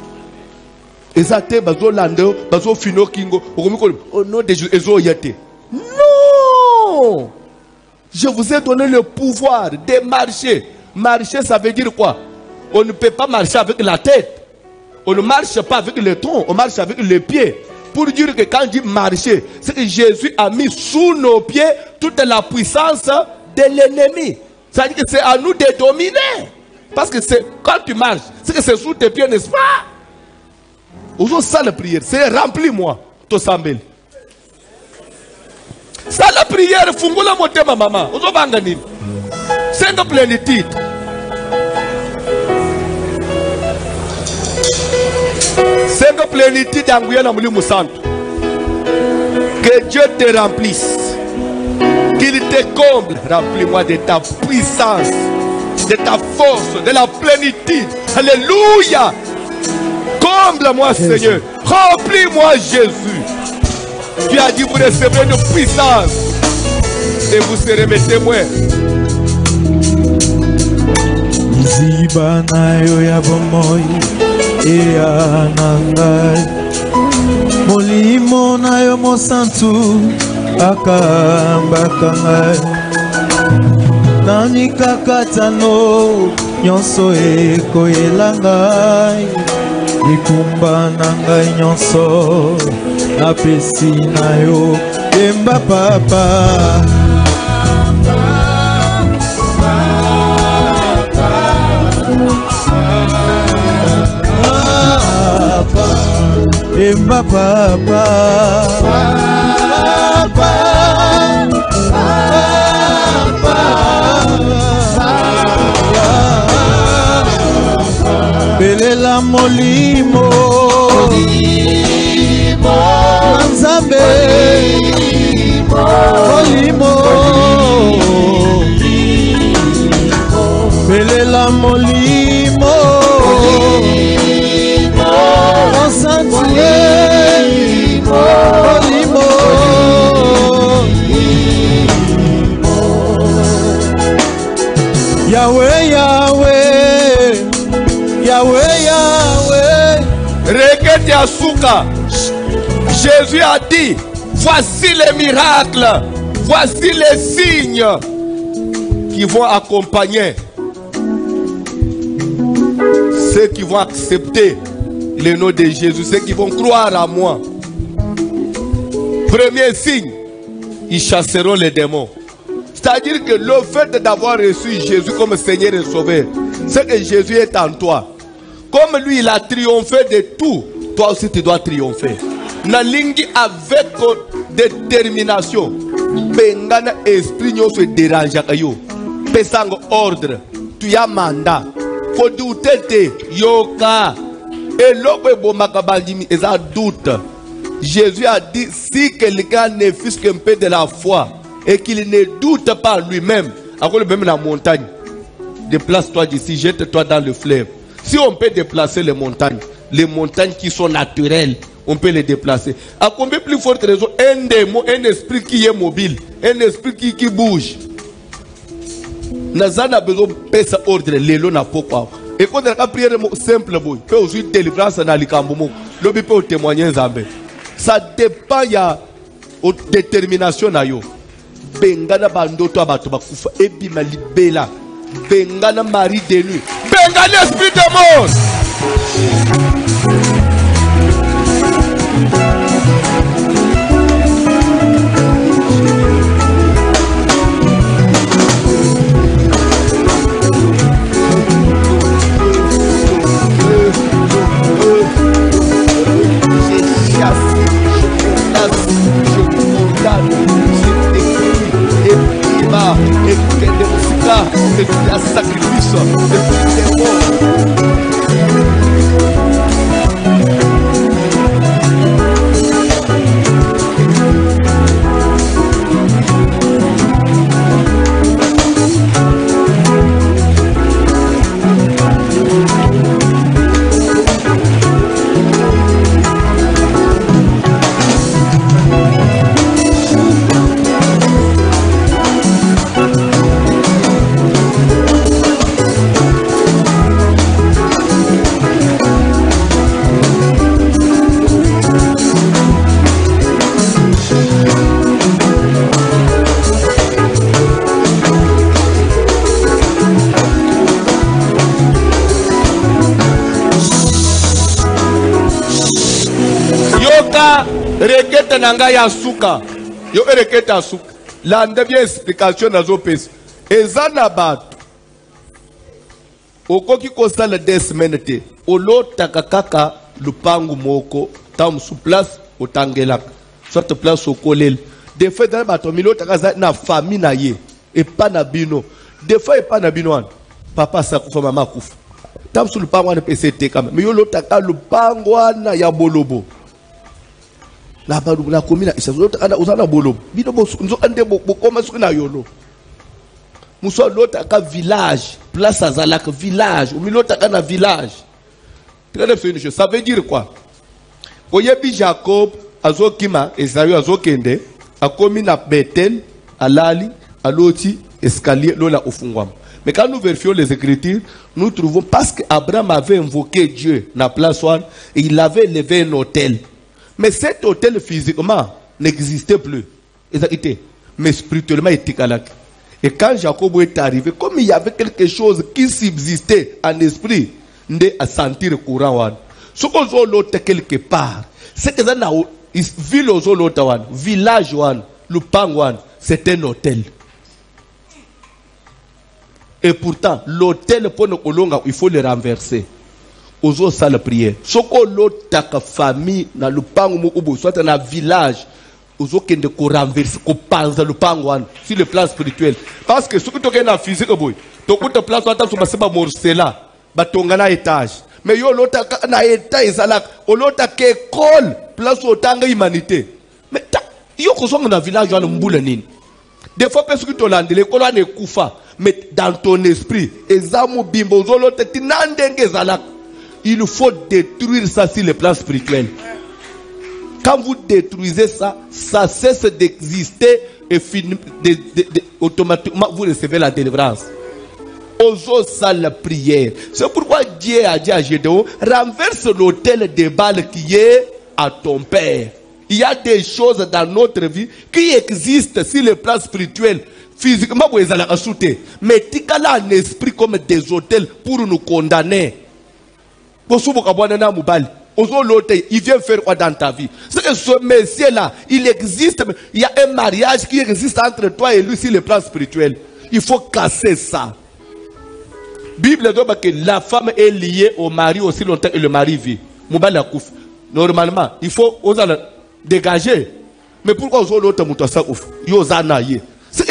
Et ça te bazo lando, bazo fino kingo. Au nom de Jésus, ezo yate. Non. Je vous ai donné le pouvoir de marcher. Marcher, ça veut dire quoi? On ne peut pas marcher avec la tête. On ne marche pas avec le tronc, on marche avec les pieds. Pour dire que quand je dis marcher, c'est que Jésus a mis sous nos pieds toute la puissance de l'ennemi. Ça veut dire que c'est à nous de dominer. Parce que quand tu marches, c'est que c'est sous tes pieds, n'est-ce pas? Aujourd'hui, ça la prière, c'est remplis-moi, ton sambel. Ça la prière, fungula motema maman. Ozo bangani. C'est une plénitude. C'est une plénitude d'anguilla na muli musantu. Que Dieu te remplisse. Qu'il te comble. Remplis-moi de ta puissance, de ta force, de la plénitude. Alléluia. Comble-moi, Seigneur. Remplis-moi, Jésus. Tu as dit vous recevrez de puissance et vous serez mes témoins. Zibanayo ya bomoi ya nangai molimo nayo mosantu akambaka ngai nani kakatano nyonso ekoyela ngai likumba na ngai nyonso apesi na yo yemba papa yemba papa belela molimo Nzambe molimo belela molimo Santier molimo Yahweh Yahweh Yahweh Yahweh Requête Yasuka. Jésus a dit, voici les miracles, voici les signes qui vont accompagner ceux qui vont accepter le nom de Jésus, ceux qui vont croire à moi. Premier signe, ils chasseront les démons. C'est-à-dire que le fait d'avoir reçu Jésus comme Seigneur et Sauveur, c'est que Jésus est en toi. Comme lui, il a triomphé de tout, toi aussi tu dois triompher. Nalingi avec détermination. Pengana esprit nyo se dérange kayo. Pesang ordre. Tu as mandat. faut douter. Yoka. Et l'autre makabandimi, ils ont doute. Jésus a dit, si quelqu'un ne fût qu'un peu de la foi et qu'il ne doute pas lui-même, alors même la montagne, déplace-toi d'ici, jette-toi dans le fleuve. Si on peut déplacer les montagnes qui sont naturelles, on peut les déplacer. À combien plus forte raison, un démon, un esprit qui est mobile, un esprit qui bouge. Nazana a besoin de passer ordre, l'élo n'a pas quoi. Et quand on a prière simple, on peut aussi délivrance dans les camboumou. L'objet peut témoigner Zambé. Ça dépend de détermination. Bengana bandoto abatu bakufa ebima libela. Bengana mari de nuit. Bengana esprit de mort. Et puis à sacrifice, et puis des morts. Rekete nanga ya suka. Yo rekete asuka. La ndebie explication na zo pesi. Ezana batu. Okoki kosala 2 semaines te. Olo takakaka lupangu moko. Tam sous place otangelak. Soit place au kolel. Des fois dans bato milo takaza na famille na ye. Et pas na bino. Des fois et pas na bino wan. Papa sakufa mama kufa. Tam sous lupangu wana pese te kama. Mais yo lo taka lupangu wana ya bolobo. La commune isa uzana bolo bino bo nzo ande bo koma sukuna yolo muso lota ka village place azalak village ou milota ka na village. Ça veut dire quoi? Oyebi Jacob azokima Esaü azokende akomi na Bethel alali aloti escalier lola ofungwam. Mais quand nous vérifions les Écritures, nous trouvons parce qu'Abraham avait invoqué Dieu na place one et il avait levé un autel. Mais cet hôtel physiquement n'existait plus. Mais spirituellement, il était calak. Et quand Jacob est arrivé, comme il y avait quelque chose qui subsistait en esprit, il a senti le courant. Ce qu'on a l'autre quelque part, c'est que dans la ville aux autres, village, le pang, c'est un hôtel. Et pourtant, l'hôtel, pour nous, il faut le renverser. Ozo sala prière. Soko l'autre famille na lupango moko soit dans un village. Ozo kende ko renverser ko panza lupango sur le plan spirituel. Parce que ce que tu na physique boy, to kuta place wata so baseba morcela, batonga na étage. Mais yo l'autre na étage ezala, l'autre ke école, place otanga humanité. Mais yo ko songa na village wana mbula nini. Des fois parce que to lande l'école wana ekufa, mais dans ton esprit, ezamu bimbo zo l'autre tinandenge ezala. Il faut détruire ça sur le plan spirituel. Quand vous détruisez ça, ça cesse d'exister et automatiquement vous recevez la délivrance. Osons ça la prière. C'est pourquoi Dieu a dit à Gédéon, renverse l'autel des balles qui est à ton père. Il y a des choses dans notre vie qui existent sur le plan spirituel. Physiquement, vous allez ajouter. Mais tu as un esprit comme des autels pour nous condamner. Il vient faire quoi dans ta vie? C'est que ce monsieur-là, il existe, il y a un mariage qui existe entre toi et lui sur le plan spirituel. Il faut casser ça. Bible dit que la femme est liée au mari aussi longtemps que le mari vit. Normalement, il faut dégager. Mais pourquoi l'autre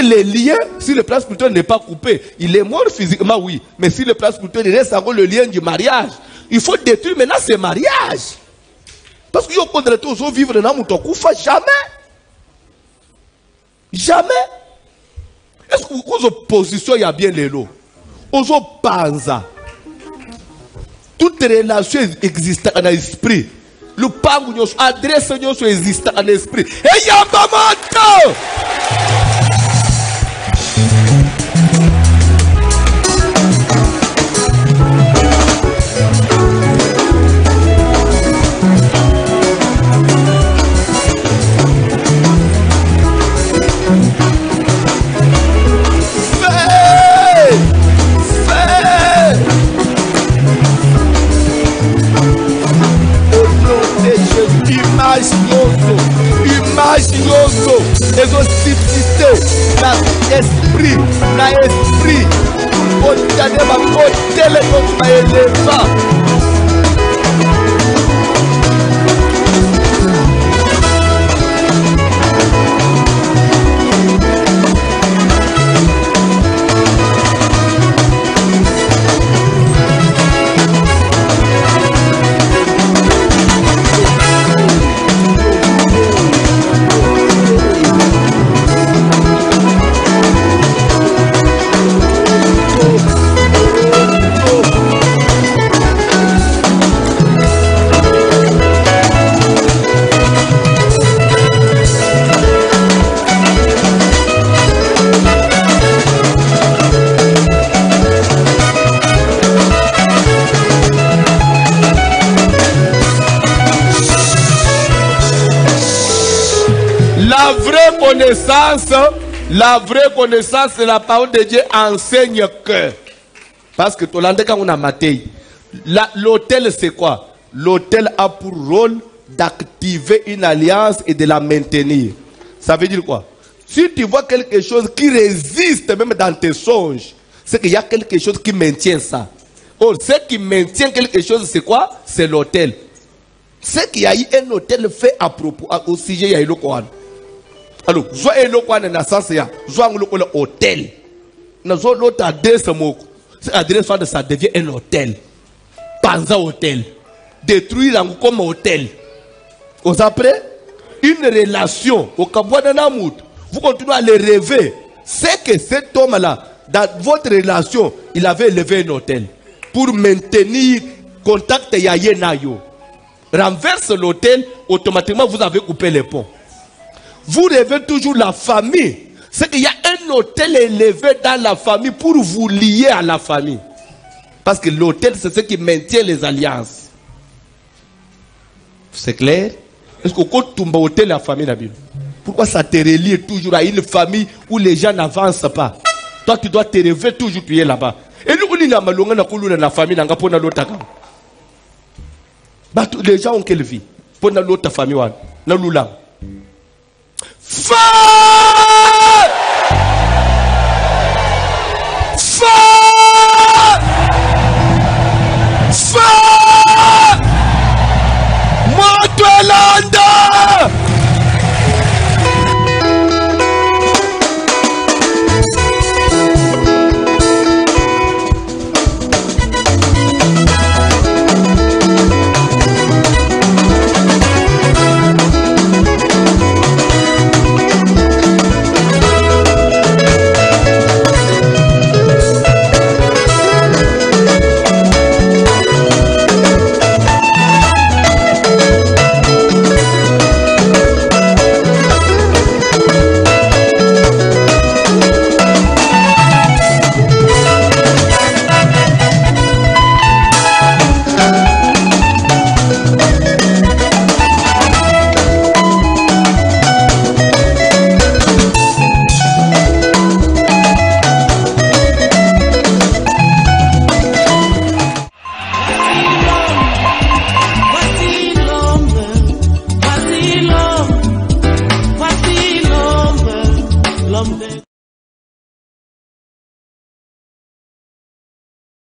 Les liens, si le plan spirituel n'est pas coupé, il est mort physiquement, oui. Mais si le plan spirituel, il reste encore le lien du mariage. Il faut détruire maintenant ce mariage. Parce que vous vivre dans mon jamais. Jamais. Est-ce que vous opposition, il y a bien les lots? Aux panza. Toute relation existe dans l'esprit. Le pango, adresse existe dans l'esprit. Et il y a un moment. Imaginoso, exhaustivité, l'esprit, on tient ma côté, les autres éléphants. La vraie connaissance de la parole de Dieu enseigne que. Parce que quand on a maté, l'autel c'est quoi? L'autel a pour rôle d'activer une alliance et de la maintenir. Ça veut dire quoi? Si tu vois quelque chose qui résiste même dans tes songes, c'est qu'il y a quelque chose qui maintient ça. Or, ce qui maintient quelque chose, c'est quoi? C'est l'autel. C'est qu'il y a eu un autel fait à propos, au sujet, il y a eu le Coran. Alors, soit un autel na sens ya, soit un hôtel. Na soit l'autre adresse moko. Cette adresse ça devient un hôtel. Panza hôtel. Détruire comme hôtel. Vous après une relation au Kabwa d'Anamout. Vous continuez à le rêver. C'est que cet homme-là, dans votre relation, il avait élevé un hôtel pour maintenir contact yayenayo. Renverse l'hôtel, automatiquement vous avez coupé les ponts. Vous rêvez toujours la famille. C'est qu'il y a un hôtel élevé dans la famille pour vous lier à la famille. Parce que l'hôtel, c'est ce qui maintient les alliances. C'est clair? Est-ce que quand tu tombe hôtel la famille, pourquoi ça te relie toujours à une famille où les gens n'avancent pas? Toi, tu dois te rêver toujours, tu es là-bas. Et nous, on a la famille, on a l'autre. Les gens ont quelle vie? Pour l'autre famille, on a l'autre. Fire!